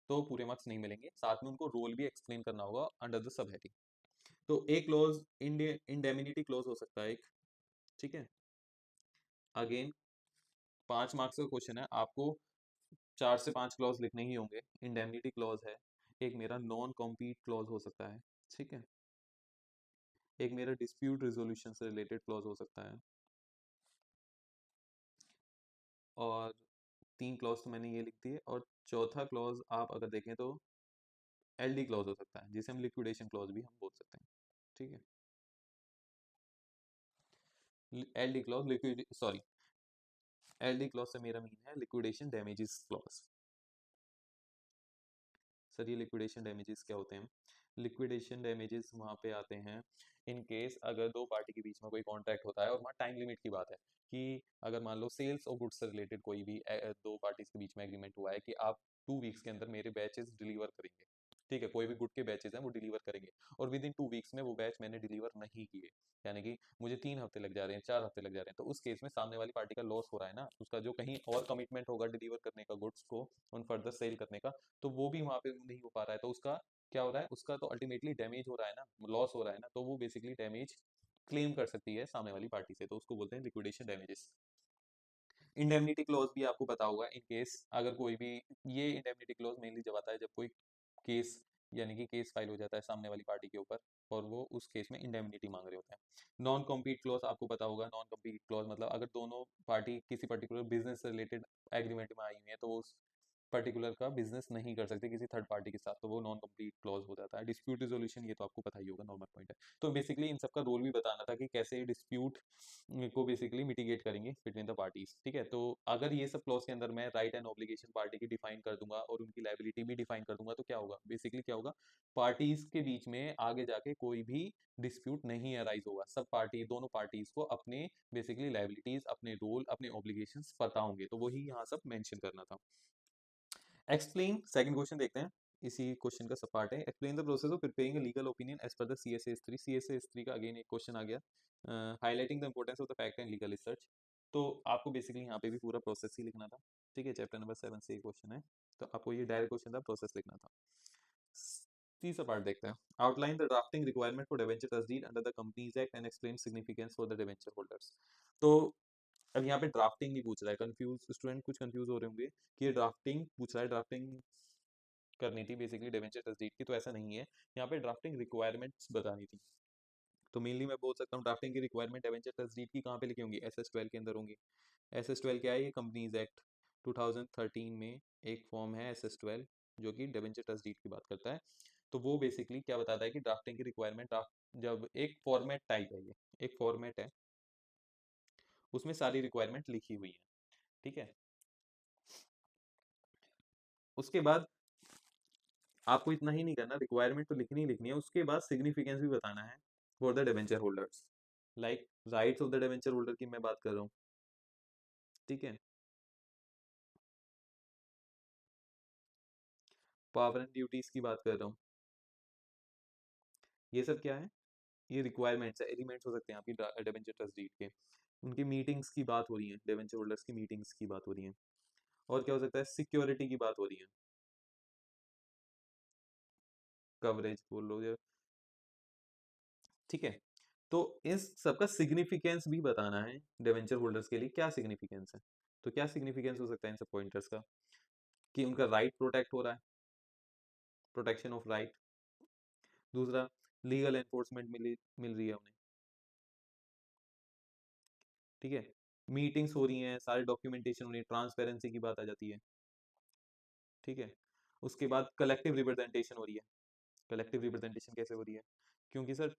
तो पूरे मार्क्स नहीं मिलेंगे, साथ में उनको रोल भी एक्सप्लेन करना होगा अंडर द सब हेडिंग। तो एक क्लॉज इंडेमिनिटी क्लॉज हो सकता है एक, ठीक है। अगेन 5 मार्क्स का क्वेश्चन है, आपको 4 से 5 क्लॉज लिखने ही होंगे। इंडेमिनिटी क्लॉज है, एक मेरा नॉन कॉम्पीट क्लॉज हो सकता है, ठीक है, एक मेरा डिस्प्यूट रेजोल्यूशन से रिलेटेड क्लॉज हो सकता है, और 3 क्लॉज तो मैंने ये लिख दिए। और चौथा क्लॉज आप अगर देखें तो एलडी क्लॉज हो सकता है, जिसे हम लिक्विडेशन क्लॉज भी हम बोल सकते हैं, ठीक है। LD clause liquid sorry LD clause से मेरा मीन है लिक्विडेशन डैमेजेस क्लॉज। सर ये लिक्विडेशन डैमेजेस क्या होते हैं? लिक्विडेशन डैमेजेस वहाँ पे आते हैं इन केस अगर दो पार्टी के बीच में कोई कॉन्ट्रैक्ट होता है और वहाँ टाइम लिमिट की बात है कि अगर मान लो सेल्स और गुड्स से रिलेटेड कोई भी दो पार्टीज के बीच में एग्रीमेंट हुआ है कि आप 2 वीक्स के अंदर मेरे बैचेस डिलीवर करेंगे, ठीक है, कोई भी गुड के बैचेस हैं वो डिलीवर करेंगे, और विद इन 2 वीक्स में वो बैच मैंने डिलीवर नहीं किए, यानी कि मुझे 3 हफ्ते लग जा रहे हैं, 4 हफ्ते लग जा रहे हैं, तो उस केस में सामने वाली पार्टी का लॉस हो रहा है ना, उसका जो कहीं और कमिटमेंट होगा डिलीवर करने का गुड्स को उन फर्दर सेल करने का, तो वो भी वहां पे नहीं हो पा रहा है, तो उसका क्या हो रहा है, उसका तो अल्टीमेटली डैमेज हो रहा है ना, लॉस हो रहा है ना, तो वो बेसिकली डैमेज क्लेम कर सकती है सामने वाली पार्टी से, तो उसको बोलते हैं लिक्विडेशन डैमेजेस। इंडेमनिटी क्लॉज भी आपको पता होगा, इन केस अगर कोई भी, ये इंडेमनिटी क्लॉज मेनली जब आता है जब कोई केस, यानी कि केस फाइल हो जाता है सामने वाली पार्टी के ऊपर और वो उस केस में इंडेमनिटी मांग रहे होते हैं। नॉन कॉम्पीट क्लॉज आपको पता होगा, नॉन कॉम्पीट क्लॉज मतलब अगर दोनों पार्टी किसी पर्टिकुलर बिजनेस से रिलेटेड एग्रीमेंट में आई हुई है तो वो उस पर्टिकुलर का बिजनेस नहीं कर सकते किसी थर्ड पार्टी के साथ, तो वो नॉन कम्प्लीट क्लॉज हो जाता है। डिस्प्यूट रिजोल्यूशन ये तो आपको पता ही होगा, नॉर्मल पॉइंट है। तो बेसिकली इन सबका रोल भी बताना था कि कैसे डिस्प्यूट को बेसिकली मिटिगेट करेंगे बिटवीन द पार्टीज, ठीक है। तो अगर ये सब क्लॉज के अंदर मैं राइट एंड ऑब्लिगेशन पार्टी की डिफाइन कर दूंगा और उनकी लाइबिलिटी भी डिफाइन कर दूंगा, तो क्या होगा, बेसिकली क्या होगा, पार्टीज के बीच में आगे जाके कोई भी डिस्प्यूट नहीं अराइज होगा, सब पार्टी, दोनों पार्टीज को अपने बेसिकली लाइबिलिटीज, अपने रोल, अपने ऑब्लिगेशंस पता होंगे, तो वही यहाँ सब मेंशन करना था। एक्सप्लेन, सेकंड क्वेश्चन देखते हैं, इसी क्वेश्चन का सब पार्ट है। Explain the process of preparing a legal opinion as per the CSA3। CSA3 का अगेन एक क्वेश्चन आ गया, highlighting the importance of the fact and legal research. तो आपको बेसिकली यहाँ पे भी पूरा प्रोसेस ही लिखना था, ठीक है, चैप्टर नंबर 7 से ये क्वेश्चन है, तो आपको ये डायरेक्ट क्वेश्चन था, प्रोसेस लिखना था। तीसरा पार्ट देखते हैं, outline the drafting requirement for debenture trust under the companies act and explain significance for the debenture holders. तो अब यहाँ पे ड्राफ्टिंग नहीं पूछ रहा है, कंफ्यूज स्टूडेंट कुछ कंफ्यूज हो रहे होंगे कि ये ड्राफ्टिंग पूछ रहा है, ड्राफ्टिंग करनी थी बेसिकली डिवेंचर तस्दीक की, तो ऐसा नहीं है, यहाँ पे ड्राफ्टिंग रिक्वायरमेंट्स बतानी थी। तो मेनली मैं बोल सकता हूँ ड्राफ्टिंग की रिक्वायरमेंट डिवेंचर तस्दीक की कहाँ पे लिखी होंगी, SS12 के अंदर होंगी। SS12 क्या है, ये कंपनीज एक्ट 2013 में एक फॉर्म है SS12 जो कि डिवेंचर तस्दीक की बात करता है। तो वो बेसिकली क्या बताता है कि ड्राफ्टिंग की रिक्वायरमेंट, ड्राफ्ट जब एक फॉर्मेट टाइप है, ये एक फॉर्मेट है, उसमें सारी रिक्वायरमेंट लिखी हुई है, ठीक है। उसके बाद आपको इतना ही नहीं करना, रिक्वायरमेंट तो लिखनी ही लिखनी है, उसके बाद सिग्निफिकेंस भी बताना है for the debenture holders, like rights of the debenture holder की मैं बात कर रहा हूँ, ठीक है, पावर एंड ड्यूटीज की बात कर रहा हूँ, ये सब क्या है, ये रिक्वायरमेंट्स है, एलिमेंट्स हो सकते हैं आपकी डिबेंचर ट्रस्ट डीड के। उनकी मीटिंग्स की बात हो रही है, डिबेंचर होल्डर्स की मीटिंग्स की बात हो रही है। और क्या हो सकता है, सिक्योरिटी की बात हो रही है, कवरेज बोल लो या, ठीक है। तो इस सबका सिग्निफिकेंस भी बताना है, डिवेंचर होल्डर्स के लिए क्या सिग्निफिकेंस है। तो क्या सिग्निफिकेंस हो सकता है इन सब पॉइंटर्स का, कि उनका राइट प्रोटेक्ट हो रहा है, प्रोटेक्शन ऑफ राइट। दूसरा, लीगल एनफोर्समेंट मिल रही है उन्हें, ठीक है। मीटिंग्स हो रही हैं, सारे डॉक्यूमेंटेशन हो रही है, ट्रांसपेरेंसी की बात आ जाती है, ठीक है। उसके बाद कलेक्टिव रिप्रेजेंटेशन हो रही है। कलेक्टिव रिप्रेजेंटेशन कैसे हो रही है, क्योंकि सर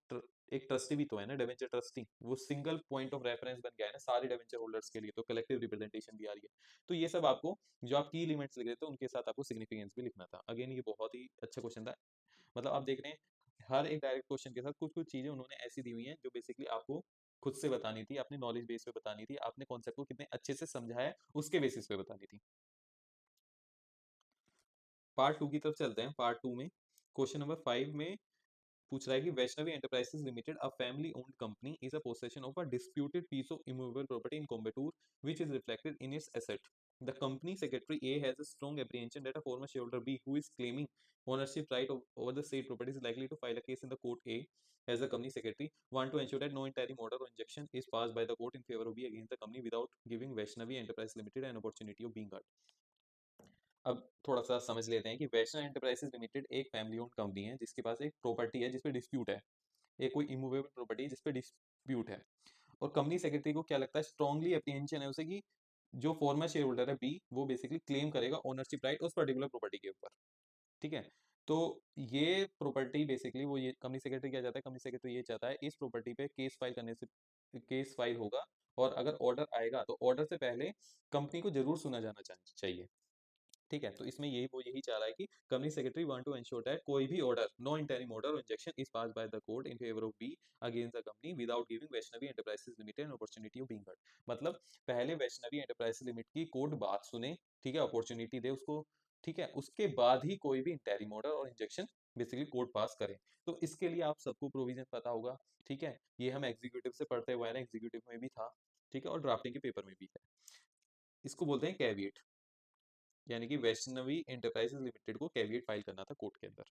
एक ट्रस्टी भी तो है ना, डिवेंचर ट्रस्टी, वो सिंगल पॉइंट ऑफ रेफरेंस बन गया है ना सारे डिवेंचर होल्डर्स के लिए, तो कलेक्टिव रिप्रेजेंटेशन भी आ रही है। तो ये सब आपको, जो आप की लिमिट्स लिख रहे थे उनके साथ आपको सिग्निफिकेंस भी लिखना था। अगेन ये बहुत ही अच्छा क्वेश्चन था, मतलब आप देख रहे हैं हर एक डायरेक्ट क्वेश्चन के साथ कुछ कुछ चीजें उन्होंने ऐसी दी हुई हैं जो बेसिकली आपको खुद से बतानी थी, अपने नॉलेज बेस पे बतानी थी, आपने कॉन्सेप्ट को कितने अच्छे से समझा है उसके बेसिस पे बतानी थी। पार्ट 2 की तरफ चलते हैं। पार्ट 2 में क्वेश्चन नंबर 5 में पूछ रहा है कि Vaishnavi enterprises limited a family owned company is a possession of a disputed piece of immovable property in Coimbatore which is reflected in its asset. The company secretary A has a strong apprehension that a former shareholder B, who is claiming ownership right over the said property, is likely to file a case in the court. A, as the company secretary, want to ensure that no interim order or injunction is passed by the court in favor of B against the company without giving Vaishnavi Enterprises Limited an opportunity of being heard. अब थोड़ा सा समझ लेते हैं कि वैष्णव enterprises limited एक family owned company है जिसके पास एक प्रॉपर्टी है जिसपे डिस्प्यूट है, एक कोई इमूवेबल प्रॉपर्टी है जिसपे डिस्प्यूट है, और कंपनी सेक्रेटरी को क्या लगता है, स्ट्रांगली अप्रीहेंशन है उसे कि जो फॉर्मर शेयर होल्डर है बी वो बेसिकली क्लेम करेगा ओनरशिप राइट उस पर्टिकुलर प्रॉपर्टी के ऊपर. ठीक है, तो ये प्रॉपर्टी बेसिकली वो ये कंपनी सेक्रेटरी क्या चाहता है, कंपनी सेक्रेटरी ये चाहता है इस प्रॉपर्टी पे केस फाइल करने से केस फाइल होगा, और अगर ऑर्डर आएगा तो ऑर्डर से पहले कंपनी को जरूर सुना जाना चाहिए. ठीक है, तो इसमें यही वो यही चाह रहा है कि company secretary want to ensure that कोई भी order, no interim order or injunction is pass by the court in favour of B against the company without giving Vaishnavi enterprises limited an opportunity of being heard. मतलब पहले Vaishnavi enterprises limited की court बात सुने, ठीक है, opportunity दे उसको, ठीक है, उसके बाद ही कोई भी interim order or injection basically court पास करे. तो इसके लिए आप सबको प्रोविजन पता होगा. ठीक है, ये हम एग्जीक्यूटिव से पढ़ते हुए ना, एग्जीक्यूटिव में भी था, ठीक है, और ड्राफ्टिंग के पेपर में भी है. इसको बोलते हैं कैविएट, यानी कि वैष्णवी एंटरप्राइजेस लिमिटेड को कैविएट फाइल करना था कोर्ट के अंदर.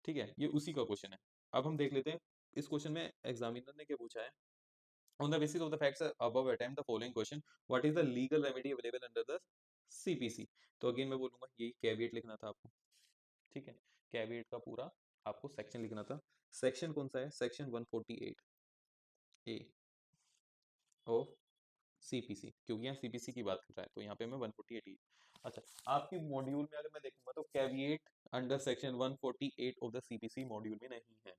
ठीक है, ये उसी का क्वेश्चन है. अब हम देख लेते हैं इस क्वेश्चन में एग्जामिनर ने क्या पूछा है. On the basis of the facts above attempt the following question, what is the legal remedy available under the CPC. तो अगेन मैं बोलूंगा यही कैविएट लिखना था आपको. ठीक है, कैविएट का पूरा आपको सेक्शन लिखना था. सेक्शन कौन सा है, सेक्शन 148 ए ऑफ सीपीसी, क्योंकि यहाँ सीपीसी की बात कर रहा है तो यहाँ पे मैं 148 ही. अच्छा, आपकी मॉड्यूल में अगर मैं देखूंगा तो caveat under section 148 of the CPC module में नहीं है.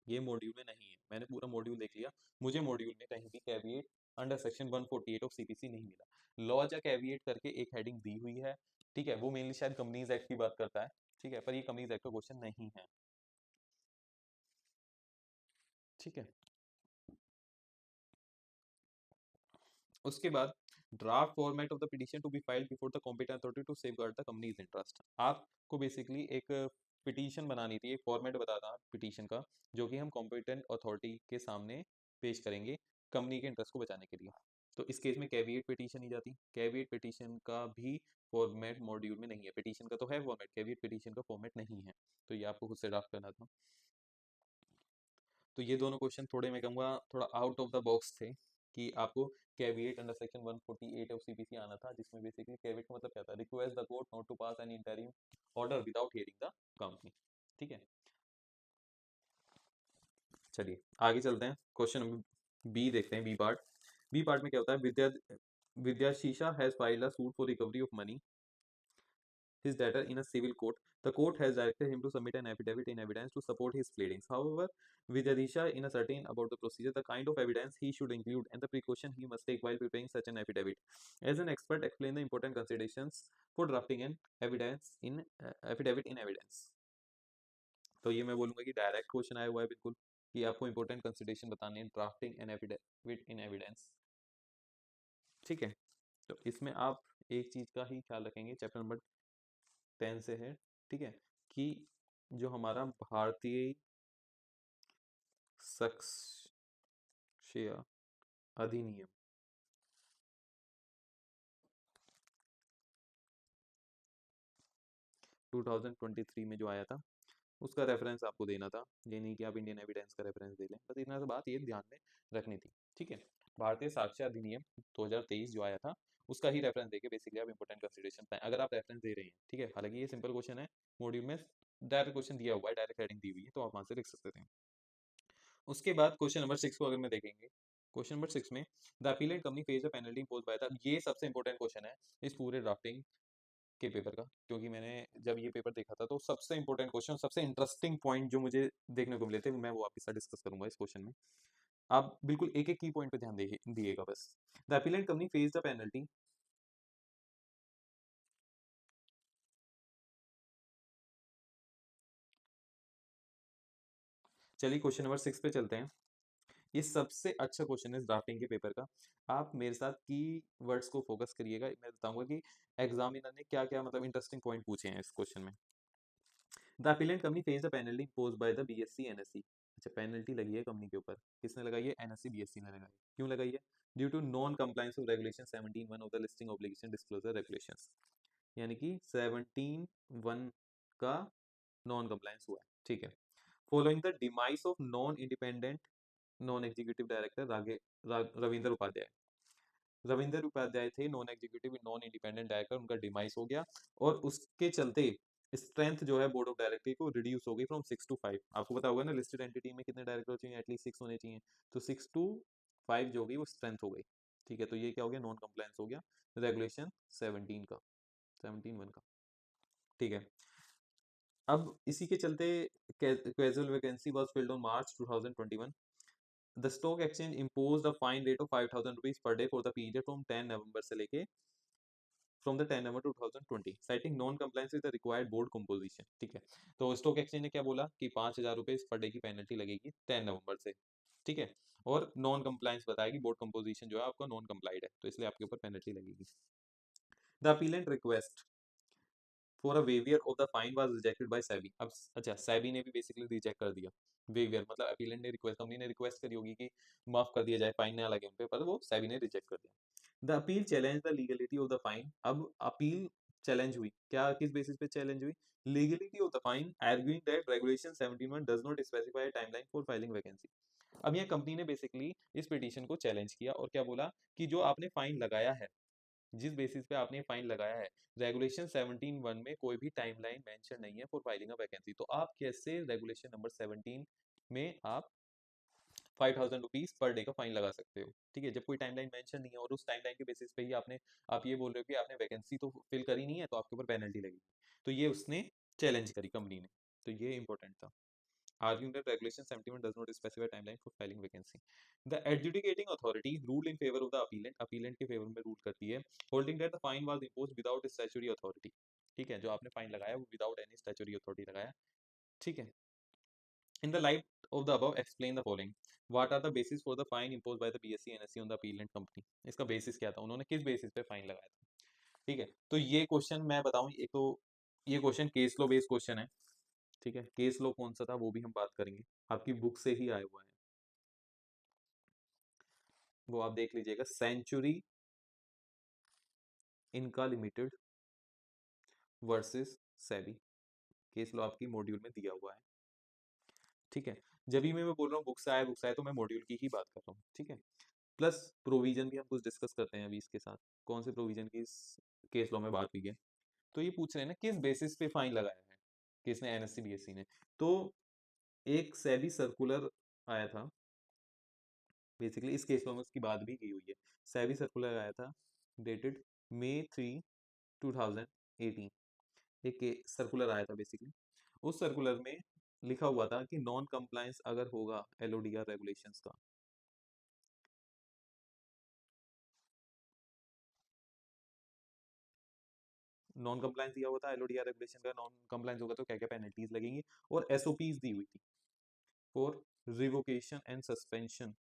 ये मॉड्यूल में नहीं है, मैंने पूरा मॉड्यूल देख लिया, मुझे मॉड्यूल में कहीं भी caveat under section 148 of CPC नहीं मिला. लॉज या कैविएट करके एक हेडिंग दी हुई है. ठीक है, वो मेनली शायद कंपनीज एक्ट की बात करता है. ठीक है, पर ये कंपनीज एक्ट का क्वेश्चन नहीं है. ठीक है, उसके बाद draft format of the petition to be filed before the competent authority to safeguard the company's interest. आपको बेसिकली एक पिटीशन बनानी थी, एक फॉर्मेट बताना पिटीशन का, जो कि हम कॉम्पिटेंट अथॉरिटी के सामने पेश करेंगे कंपनी के इंटरेस्ट को बचाने के लिए. तो इस केस में कैविएट पिटीशन ही जाती. कैविएट पिटीशन का भी फॉर्मेट मॉड्यूल में नहीं है. पिटीशन का तो है फॉर्मेट, कैविएट पिटीशन का फॉर्मेट नहीं है, तो ये आपको खुद से ड्राफ्ट करना था. तो ये दोनों क्वेश्चन थोड़े मैं कहूँगा थोड़ा आउट ऑफ द बॉक्स थे, कि आपको caveat under section 148 of CPC आना था, जिसमें बेसिकली कैविएट का मतलब क्या था, request the court not to pass any interim order without hearing the company. ठीक है, चलिए आगे चलते हैं. क्वेश्चन बी देखते हैं, बी पार्ट. बी पार्ट में क्या होता है, Vidyashisha has filed a suit for recovery of money his debtor in a civil court. The court has directed him to submit an affidavit in evidence to support his pleadings. However, Vidyadisha is uncertain about the procedure, the kind of evidence he should include, and the precaution he must take while preparing such an affidavit. As an expert, explain the important considerations for drafting an affidavit in evidence. तो ये मैं बोलूँगा कि direct question आया हुआ है बिल्कुल, कि आपको इंपॉर्टेंट कंसिडरेशन बताने हैं drafting an affidavit in evidence. ठीक है, तो इसमें आप एक चीज़ का ही ख्याल रखेंगे, चैप्टर नंबर 10 से है. ठीक है, कि जो हमारा भारतीय साक्ष्य अधिनियम 2023 में जो आया था उसका रेफरेंस आपको देना था. ये नहीं कि आप इंडियन एविडेंस का रेफरेंस दे लें, बस इतना सा बात ये ध्यान में रखनी थी. ठीक है, भारतीय साक्ष्य अधिनियम 2023 जो आया था उसका ही रेफरेंस देके बेसिकली आप इंपॉर्टेंट कंसिडरेशन पाएं, अगर आप रेफरेंस दे रहे हैं. ठीक है, हालांकि ये सिंपल क्वेश्चन है, मॉड्यूल में डायरेक्ट क्वेश्चन दिया हुआ है, डायरेक्ट हेडिंग दी हुई है, तो आप वहां से लिख सकते थे. उसके बाद क्वेश्चन नंबर 6 को अगर मैं देखेंगे, क्वेश्चन नंबर 6 में the appellate company face the penalty impose by the, ये सबसे इंपॉर्टेंट क्वेश्चन है इस पूरे ड्राफ्टिंग के पेपर का, क्योंकि मैंने जब ये पेपर देखा था तो सबसे इंपॉर्टेंट क्वेश्चन, सबसे इंटरेस्टिंग पॉइंट जो मुझे देखने को मिले थे मैं वो आपके साथ डिस्कस करूंगा इस क्वेश्चन में. आप बिल्कुल एक एक की पॉइंट पे ध्यान दिएगा बस. The appellate company face the penalty. चलिए क्वेश्चन नंबर 6 पे चलते हैं. ये सबसे अच्छा क्वेश्चन है इस ड्राफ्टिंग के पेपर का. आप मेरे साथ की वर्ड्स को फोकस करिएगा, मैं बताऊंगा कि एग्जामिनर ने क्या क्या मतलब इंटरेस्टिंग पॉइंट पूछे हैं इस क्वेश्चन में. The appellate company face the penalty imposed by the BSc NSC. अच्छा, पेनल्टी लगी है कंपनी के ऊपर, किसने लगाई है? एनएससी बीएससी ने लगाई है। क्यों लगाई है? Due to non compliance of regulation 17(1) of the listing obligation disclosure regulations. यानी कि 17(1) का नॉन कंप्लायंस हुआ है, ठीक है। Following the demise of non independent non executive director Ravindra Upadhyay. Ravinder Upadhyay थे non executive non independent director, उनका डिमाइस हो गया और उसके चलते स्ट्रेंथ जो है बोर्ड ऑफ डायरेक्टर को रिड्यूस हो गई फ्रॉम 6 to 5। आपको पता होगा ना लिस्टेड एंटिटी में कितने डायरेक्टर चाहिए? एटलीस्ट 6 होने चाहिए, तो 6 to 5 जो होगी वो स्ट्रेंथ हो गई, ठीक है। तो ये क्या हो गया? नॉन कंप्लायंस हो गया रेगुलेशन 17 का, 17(1) का, ठीक है। अब इसी के चलते casual vacancy was field on March 2021। The stock exchange imposed a fine rate of 5,000 rupees per day for the period from 10 नवंबर से लेके from the 10 November 2020 citing non compliance with the required board composition, ठीक है। तो stock exchange ने क्या बोला कि 5,000 रुपए पर डे की पेनल्टी लगेगी 10 नवंबर से, ठीक है। और नॉन कंप्लायंस बताएगी बोर्ड कंपोजिशन जो है आपका नॉन कंप्लाइड है, तो इसलिए आपके ऊपर पेनल्टी लगेगी। The appellate request for a waiver of the fine was rejected by SEBI. अब अच्छा, सेबी ने भी बेसिकली रिजेक्ट कर दिया। वेवियर मतलब अपीलेंट ने रिक्वेस्ट, कंपनी ने रिक्वेस्ट करी होगी कि माफ कर दिया जाए, फाइन ना लगे उन पे, पर वो सेबी ने रिजेक्ट कर दिया। The appeal challenge the legality of the fine. अब अपील चैलेंज हुई, क्या किस बेसिस पे चैलेंज हुई? Legality of the fine, arguing that regulation 17(1) does not specify timeline for filing vacancy. अब यह कंपनी ने बेसिकली इस पिटीशन को चैलेंज किया और क्या बोला कि जो आपने फाइन लगाया है, जिस बेसिस पे आपने फाइन लगाया है, रेगुलेशन 17(1) में कोई भी टाइमलाइन मेंशन नहीं है फॉर फाइलिंग अ वैकेंसी। तो आप कैसे रेगुलेशन नंबर 17 में आप 5,000 रुपीज पर डे का फाइन लगा सकते हो, ठीक है, जब कोई टाइमलाइन मेंशन नहीं है और उस टाइमलाइन के बेसिस पे ही आप ये बोल रहे हो कि आपने वैकेंसी तो फिल करी नहीं है, तो आपके ऊपर पेनल्टी लगेगी। तो ये उसने चैलेंज करी कंपनी ने, तो ये इंपॉर्टेंट था। arguing that regulation 71 does not specify timeline for filing vacancy. The adjudicating authority ruled in favor of the appellant, appellant के फेवर में रूल करती है, holding that the fine was imposed without statutory authority, ठीक है, जो आपने fine लगाया वो विदाउट एनी स्टैच्यूटरी अथॉरिटी लगाया, ठीक है। In the light of the above, explain the following. What are the basis for the fine imposed by the BSC NSE on the appellant company? इसका बेसिस क्या था, उन्होंने किस बेसिस पे fine लगाया था, ठीक है। तो ये क्वेश्चन मैं बताऊं, एक तो ये क्वेश्चन केस लो बेस्ड क्वेश्चन है, ठीक है। केस लो कौन सा था वो भी हम बात करेंगे, आपकी बुक से ही आया हुआ है, वो आप देख लीजिएगा, सेंचुरी इनका लिमिटेड वर्सेस सेबी। केस लो आपकी मॉड्यूल में दिया हुआ है, ठीक है। जब भी मैं बोल रहा हूँ बुक से आया तो मैं मॉड्यूल की ही बात कर रहा हूँ, ठीक है। प्लस प्रोविजन भी हम कुछ डिस्कस करते हैं अभी इसके साथ, कौन से प्रोविजन की इस केस लॉ में बात हुई है। तो ये पूछ रहे हैं ना किस बेसिस पे फाइन लगाया है, किसने? एनएससी बीएससी ने। तो एक सेबी सर्कुलर आया था, बेसिकली इस केस में उसकी बात भी की हुई है। सेबी सर्कुलर आया था डेटेड May 3, 2018, एक सर्कुलर आया था बेसिकली। उस सर्कुलर में लिखा हुआ था कि नॉन कंप्लायंस अगर होगा एलओडीआर रेगुलेशंस का, नॉन कंप्लायंस दिया हुआ था एलओडीआर रेगुलेशन का, नॉन कंप्लायंस होगा तो क्या क्या पेनल्टीज लगेंगी, और एसओपीज दी हुई थी for revocation and suspension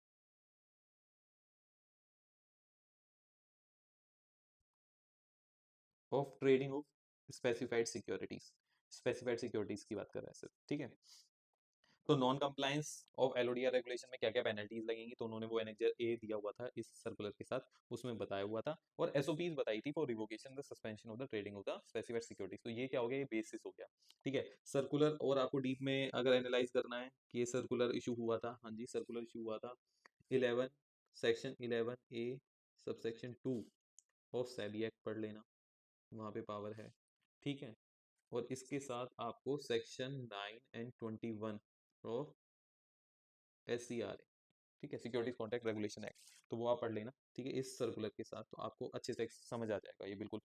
of trading of specified securities. Specified securities की बात कर रहा है सर, ठीक है। तो non compliance of LODR regulation में क्या क्या पेनल्टीज लगेंगी, तो उन्होंने वो एनेक्जर ए दिया हुआ था इस सर्कुलर के साथ, उसमें बताया हुआ था, और एसओपीज बताई थी for revocation the suspension of the trading of the specified securities. तो ये क्या हो गया? ये बेसिस हो गया, ठीक है। सर्कुलर और आपको डीप में अगर एनालाइज करना है कि ये सर्कुलर इशू हुआ था, हाँ जी सर्कुलर इशू हुआ था 11 section 11A subsection 2 of SEBI act पढ़ लेना, वहाँ पे पावर है, ठीक है। और इसके साथ आपको सेक्शन 9 and 21 ऑफ SCRA, ठीक है, सिक्योरिटीज कॉन्ट्रैक्ट रेगुलेशन एक्ट, तो वो आप पढ़ लेना, ठीक है, इस सर्कुलर के साथ, तो आपको अच्छे से समझ आ जाएगा ये बिल्कुल,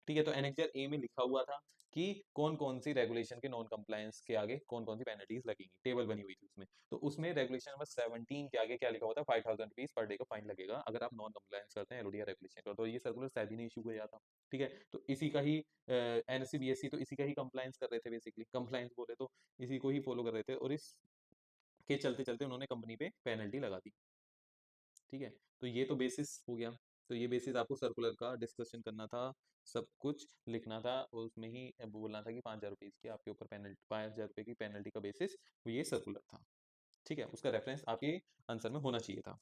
ठीक है। तो एनेक्जर ए में लिखा हुआ था कि कौन कौन सी रेगुलेशन के नॉन कंप्लायंस के आगे कौन कौन सी पेनल्टीज लगेंगी, टेबल बनी हुई थी उसमें। तो उसमें रेगुलेशन नंबर 17 के आगे क्या लिखा हुआ था? 5,000 रुपीज पर डे का फाइन लगेगा अगर आप नॉन कंप्लायंस करते हैं एलओडीआर रेगुलेशन का। तो ये सर्कुलर सेबी ने इशू किया था, ठीक है। तो इसी का ही एनएससी बीएससी तो इसी का ही कंप्लायंस कर रहे थे, बेसिकली कंप्लायंस बोले तो इसी को ही फॉलो कर रहे थे, और इस के चलते चलते उन्होंने कंपनी पे पेनल्टी लगा दी, ठीक है। तो ये तो बेसिस हो गया। तो ये बेसिस आपको सर्कुलर का डिस्कशन करना था, सब कुछ लिखना था, और उसमें ही बोलना था कि 5,000 रुपीज की आपके ऊपर पेनल्टी, 5,000 रुपये की पेनल्टी का बेसिस ये सर्कुलर था। ठीक है, उसका रेफरेंस आपके आंसर में होना चाहिए था।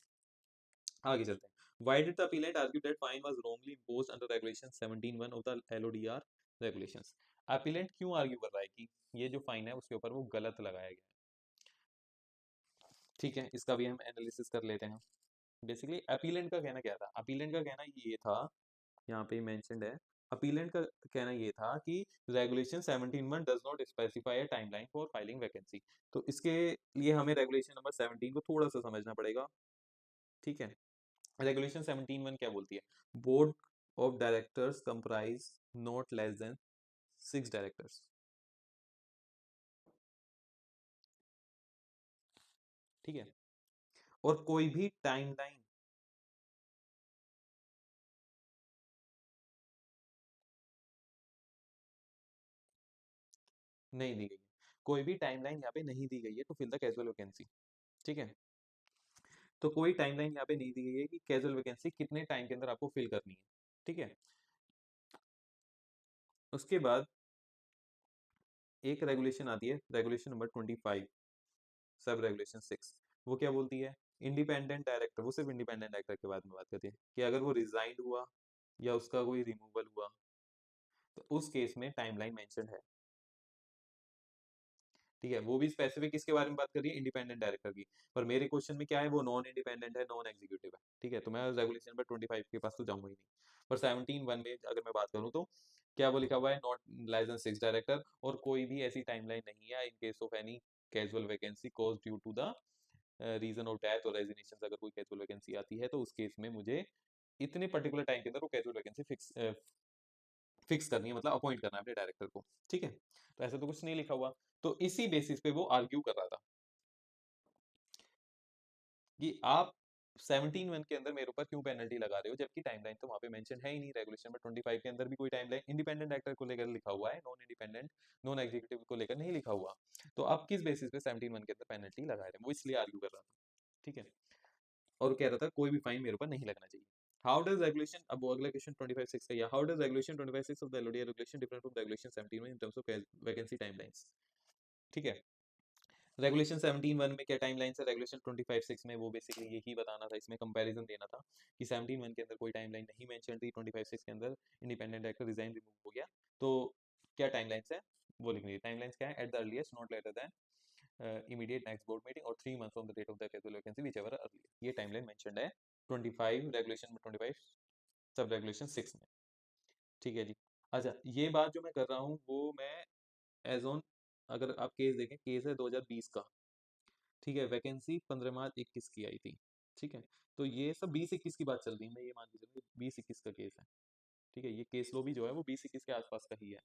आगे चलते हैं। Why did the appellant argue that fine was wrongly imposed under regulation 17(1) of the LODR regulations? appellant क्यों आर्ग्यू कर रहा है कि ये जो फाइन है उसके ऊपर वो गलत लगाया गया है? ठीक है, इसका भी हम एनालिसिस कर लेते हैं। बेसिकली अपीलेंट का कहना क्या था? अपीलेंट का कहना ये था, यहाँ पे मेंशन्ड है, अपीलेंट का कहना ये था कि regulation 17(1) does not specify a timeline for filing vacancy. तो इसके लिए हमें रेगुलेशन नंबर 17 को थोड़ा सा समझना पड़ेगा। ठीक है, रेगुलेशन 17(1) क्या बोलती है? Board of directors comprise not less than 6 directors. ठीक है, और कोई भी टाइमलाइन नहीं दी गई है, कोई भी टाइमलाइन यहाँ पे नहीं दी गई है to fill the casual vacancy. ठीक है, तो कोई टाइमलाइन यहाँ पे नहीं दी गई है कि कैजुअल वैकेंसी कितने टाइम के अंदर आपको फिल करनी है। ठीक है, उसके बाद एक रेगुलेशन आती है, रेगुलेशन नंबर 25, सब रेगुलेशन 6। वो क्या बोलती है? इंडिपेंडेंट डायरेक्टर, वो सिर्फ इंडिपेंडेंट डायरेक्टर के बारे में बात करती है कि अगर वो रिजाइंड हुआ या उसका कोई रिमूवल हुआ तो उस केस में टाइमलाइन मेंशन है। ठीक है, वो भी स्पेसिफिक किसके बारे में बात कर रही है? इंडिपेंडेंट डायरेक्टर की। पर मेरे क्वेश्चन में क्या है, वो नॉन इंडिपेंडेंट है, नॉन एग्जीक्यूटिव है। ठीक है, तो मैं रेगुलेशन नंबर 25 के पास तो जाऊंगा ही नहीं। पर 17(1) में अगर मैं बात करूँ तो क्या वो लिखा हुआ है? नॉट लेस देन 6 डायरेक्टर, और कोई भी ऐसी टाइमलाइन नहीं है in case of any casual vacancy cause due to the reason of death और रेजिग्नेशन। अगर कोई कैजुअल वैकेंसी आती है तो उस केस में मुझे इतने पर्टिकुलर टाइम के अंदर वो कैजुअल वैकेंसी फिक्स करनी है, मतलब अपॉइंट करना है अपने डायरेक्टर को। ठीक है, तो ऐसा तो कुछ नहीं लिखा हुआ, तो इसी बेसिस पे वो आर्ग्यू कर रहा था कि आप 17(1) के अंदर मेरे ऊपर क्यों पेनल्टी लगा रहे हो, जबकि टाइमलाइन तो वहां पे मेंशन है ही नहीं। रेगुलेशन नंबर 25 के अंदर भी कोई टाइमलाइन इंडिपेंडेंट एक्टर को लेकर लिखा हुआ है, नॉन इंडिपेंडेंट नॉन एग्जीक्यूटिव को लेकर नहीं लिखा हुआ। तो आप किस बेसिस पे 17(1) के अंदर पेनल्टी लगा रहे हैं? वो इसलिए आर्ग्यू कर रहा था। ठीक है, और कह रहा था कोई भी फाइन मेरे ऊपर नहीं लगना चाहिए। हाउ डज रेगुलेशन, अब वो अगला क्वेश्चन 25(6) का, या how does regulation 25(6) of the LODR regulation different from regulation 17(1) in terms of vacancy timelines? ठीक है, रेगुलेशन 17(1) में क्या टाइमलाइंस है, रेगुलेशन 25(6) में वो बेसिकली यही बताना था, इसमें कंपैरिजन देना था कि 17(1) के अंदर कोई टाइमलाइन नहीं मेंशन थी, 25(6) के अंदर इंडिपेंडेंट डायरेक्टर रिजाइन रिमूव हो गया, तो क्या टाइमलाइंस है वो लिखनी है। टाइमलाइंस क्या है? At the earliest not later than immediate next board meeting और 3 months from the date of the casual vacancy whichever earlier. ये टाइमलाइन मेंशन्ड है 25 रेगुलेशन में, 25 सब रेगुलेशन 6 में। ठीक है जी। अच्छा, ये बात जो मैं कर रहा हूँ वो मैं एज ऑन, अगर आप केस देखें, केस है 2020 का। ठीक है, वैकेंसी 15 मार्च 21 की आई थी। ठीक है, तो ये सब 20-21 की बात चल रही है, मैं ये मान के चलूँ 20-21 का केस है। ठीक है, ये केस लो भी जो है वो 20-21 के आसपास का ही है।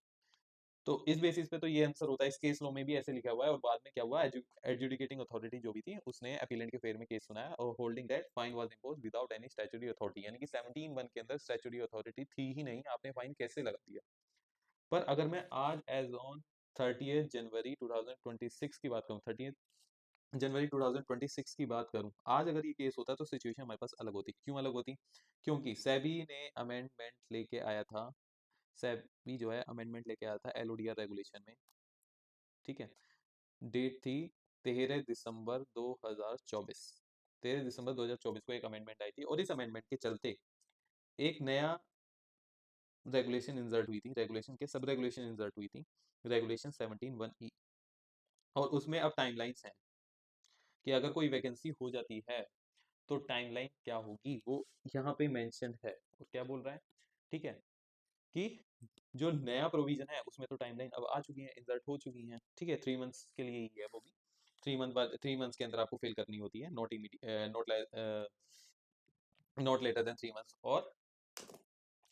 तो इस बेसिस पे तो ये आंसर होता है। इस केस लो में भी ऐसे लिखा हुआ है, और बाद में क्या हुआ, एडजुडिकेटिंग अथॉरिटी जो भी थी उसने अपीलेंट के फेवर में केस सुनाया और holding that fine was imposed without any statutory authority, यानी कि 17(1) के अंदर स्टैट्यूटरी अथॉरिटी थी ही नहीं, आपने फाइन कैसे लगा दिया। पर अगर मैं आज एज ऑन 30 जनवरी 2026 की बात करूँ, 30 जनवरी 2026 की बात करूं, आज अगर ये केस होता तो सिचुएशन हमारे पास अलग होती। क्यों अलग होती? क्योंकि सेबी ने अमेंडमेंट लेके आया था, सेबी जो है अमेंडमेंट लेके आया था एलओडीआर रेगुलेशन में। ठीक है, डेट थी 13 दिसंबर 2024, 13 दिसंबर 2024 को एक अमेंडमेंट आई थी, और इस अमेंडमेंट के चलते एक नया रेगुलेशन इंसर्ट हुई थी, रेगुलेशन के सब रेगुलेशन इंसर्ट हुई थी, रेगुलेशन 17(1)(e), और उसमें अब टाइमलाइंस हैं कि अगर कोई वैकेंसी हो जाती है तो टाइमलाइन क्या होगी, वो यहाँ पे मेंशन है। और क्या बोल रहा है? ठीक है, कि जो नया प्रोविजन है उसमें तो टाइमलाइन अब आ चुकी है, इंसर्ट हो चुकी है। ठीक है, 3 मंथ्स के लिए ही है, वो भी 3 मंथ्स के अंदर आपको फिल करनी होती है, not immediate, not later than 3 months, और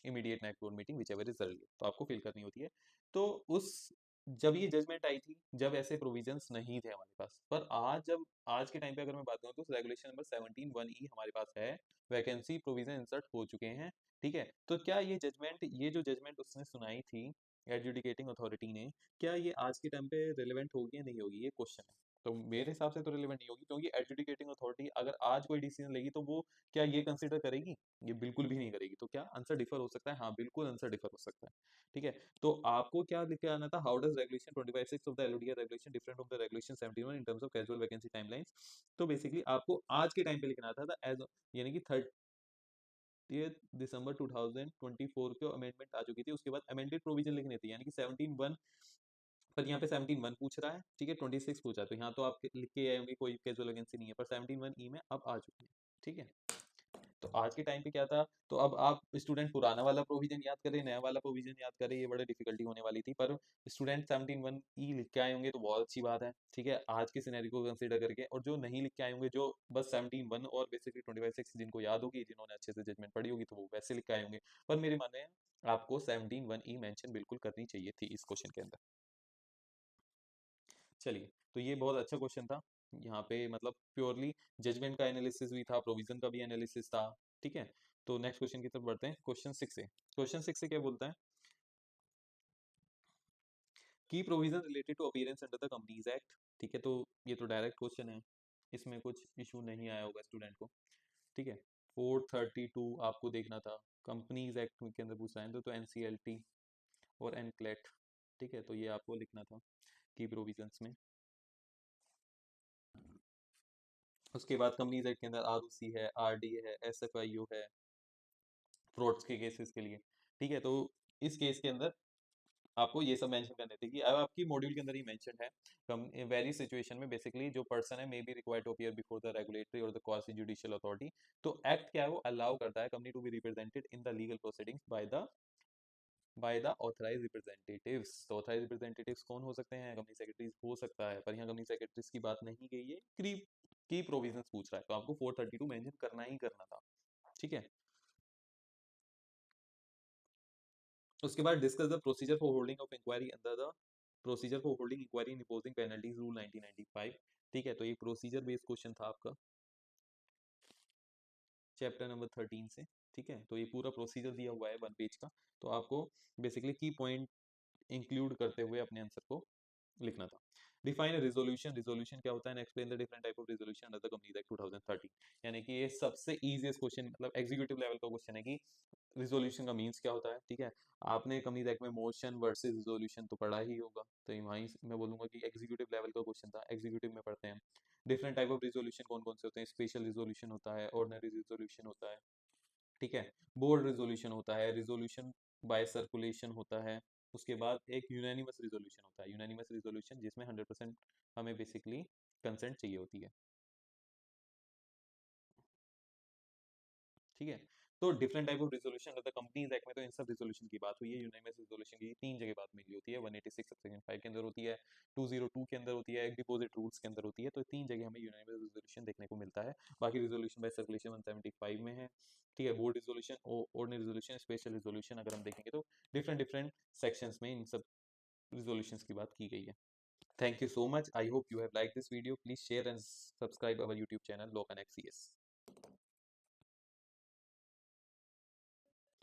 immediate next board meeting whichever is early, तो आपको फिल करनी होती है। तो उस, जब ये जजमेंट आई थी, जब ऐसे प्रोविजंस नहीं थे हमारे पास, पर आज जब, आज के टाइम पे अगर मैं बात करूँ तो रेगुलेशन नंबर 17(1)(e) हमारे पास है, वैकेंसी प्रोविजन इंसर्ट हो चुके हैं। ठीक है, तो क्या ये जजमेंट, ये जो जजमेंट उसने सुनाई थी एडजुडिकेटिंग अथॉरिटी ने, क्या ये आज के टाइम पे रिलेवेंट होगी या नहीं होगी, ये क्वेश्चन है। तो मेरे हिसाब से तो रिलेवेंट नहीं होगी, क्योंकि एडजुडिकेटिंग अथॉरिटी अगर आज कोई डिसीजन लेगी तो वो क्या ये कंसिडर करेगी? ये बिल्कुल भी नहीं करेगी। तो क्या आंसर डिफर हो सकता है? हाँ, बिल्कुल आंसर डिफर हो सकता है। ठीक है, तो आपको क्या लिख के आना था? How does regulation 25(6) of the LODR regulation different from the regulation 71 in terms of casual vacancy timelines. तो बेसिकली आपको आज के टाइम पे लिखना था एज, यानी कि 30 दिसंबर 2024 को अमेंडमेंट आ चुकी थी, उसके बाद अमेंडेड प्रोविजन लिखने थे, यानी कि 17(1), पर यहाँ पे 17(1) पूछ रहा है, ठीक है, 26 पूछा, तो यहाँ तो आप लिख के आए होंगे कोई कैजुअल वैकेंसी नहीं है, पर 17(1) ई में अब आ चुकी है। ठीक है, तो आज के टाइम पे क्या था, तो अब आप स्टूडेंट पुराना वाला प्रोविजन याद करें, नया वाला प्रोविजन याद करें, ये बड़ा डिफिकल्टी होने वाली थी, पर स्टूडेंट 17(1) ई लिख के आए होंगे तो बहुत अच्छी बात है। ठीक है, आज के सिनेरियो को कंसीडर करके, और जो नहीं लिख के आए होंगे, जो बस 17(1) और बेसिकली 25(6) जिनको याद होगी, जिन्होंने अच्छे से जजमेंट पढ़ी होगी, तो वो वैसे लिख के आए होंगे। पर मेरे मानने हैं आपको 17(1) ई मेंशन बिल्कुल करनी चाहिए थी इस क्वेश्चन के अंदर। चलिए, तो ये बहुत अच्छा क्वेश्चन था। यहाँ पे मतलब प्योरली जजमेंट का एनालिसिस भी था, प्रोविजन का भी एनालिसिस था। ठीक है, तो नेक्स्ट क्वेश्चन की तरफ बढ़ते हैं, क्वेश्चन 6 से। क्वेश्चन 6 से क्या बोलता है की provision related to appearance under the companies act. ठीक है, तो ये तो डायरेक्ट क्वेश्चन है, इसमें कुछ इशू नहीं आया होगा स्टूडेंट को। ठीक है, 432 आपको देखना था, कंपनीज एक्ट के अंदर पूछ रहा है तो एनसीएलटी और एनक्लेट। ठीक है, तो ये आपको लिखना था की प्रोविजंस में। उसके बाद कंपनीज एक्ट के अंदर आरओसी है, आरडीए है, एसएफआईयू है, फ्रॉड्स के केसेस के लिए। ठीक है, तो इस केस के अंदर आपको ये सब मेंशन करने थे, कि अब आपकी मॉड्यूल के अंदर ही मेंशन है, कम वेरी सिचुएशन में बेसिकली जो पर्सन है may be required to appear before the regulatory और द क्वासी जुडिशियल अथॉरिटी। तो एक्ट क्या है, वो अलाउ करता है company to be represented in the legal proceedings by the authorise representatives. तो ऑथराइज रिप्रेजेंटेटिव्स कौन हो सकते हैं? कंपनी सेक्रेटरीज हो सकता है, पर यहाँ कंपनी सेक्रेटरीज की बात नहीं गई है, की प्रोविजंस पूछ रहा है, तो आपको 432 मेंशन करना ही करना था। ठीक है, उसके बाद discuss the procedure for holding of inquiry under the procedure for holding inquiry in imposing penalties rule 1995। ठीक है, तो ये प्रोसीजर बेस्ड क्वेश्चन था आपका चैप्टर नंबर 13 से। ठीक है, तो ये पूरा प्रोसीजर दिया हुआ है 1 पेज का, तो आपको बेसिकली की पॉइंट इंक्लूड करते हुए अपने आंसर को लिखना था। डिफाइन रिजोल्यूशन, रिजोल्यूशन क्या होता है, explain the different type of resolution under the companies act 2013। यानी कि ये सबसे इजीएस्ट क्वेश्चन, मतलब एग्जीक्यूटिव लेवल का क्वेश्चन है कि रिजोल्यूशन का मीन्स क्या होता है। ठीक है, आपने कंपनीज एक्ट में मोशन वर्सेस रिजोल्यूशन तो पढ़ा ही होगा, तो वहीं मैं बोलूंगा कि एग्जीक्यूटिव लेवल का क्वेश्चन था, एग्जीक्यूटिव में पढ़ते हैं। डिफरेंट टाइप ऑफ रिजोल्यूशन कौन कौन से होते हैं? स्पेशल रिजोल्यूशन होता है, ऑर्डिनरी रिजोल्यूशन होता है, ठीक है, बोर्ड रिजोल्यूशन होता है, रिजोल्यूशन बाय सर्कुलेशन होता है, उसके बाद एक यूनानिमस रिजोल्यूशन होता है, यूनानिमस रिजोल्यूशन जिसमें 100% हमें बेसिकली कंसेंट चाहिए होती है। ठीक है, तो डिफरेंट टाइप ऑफ रिजोल्यूशन रहता है कंपनीज एक्ट में, तो इन सब रिजोल्यूशन की बात हुई है। यूनानिमस रिजोल्यूशन की 3 जगह बात मिली होती है, 186 सेक्शन 5 के अंदर होती है, 202 के अंदर होती है, एक डिपॉजिट रूल्स के अंदर होती है, तो 3 जगह हमें यूनानिमस रिजोल्यूशन देखने को मिलता है। बाकी रिजोल्यूशन बाय सर्कुलेशन 175 में है। ठीक है, board resolution, ordinary resolution, special resolution अगर हम देखेंगे तो डिफरेंट डिफरेंट सेक्शंस में इन सब रिजोल्यूशंस की बात की गई है। Thank you so much, I hope you have like this video, please share and subscribe our YouTube channel law connect CS।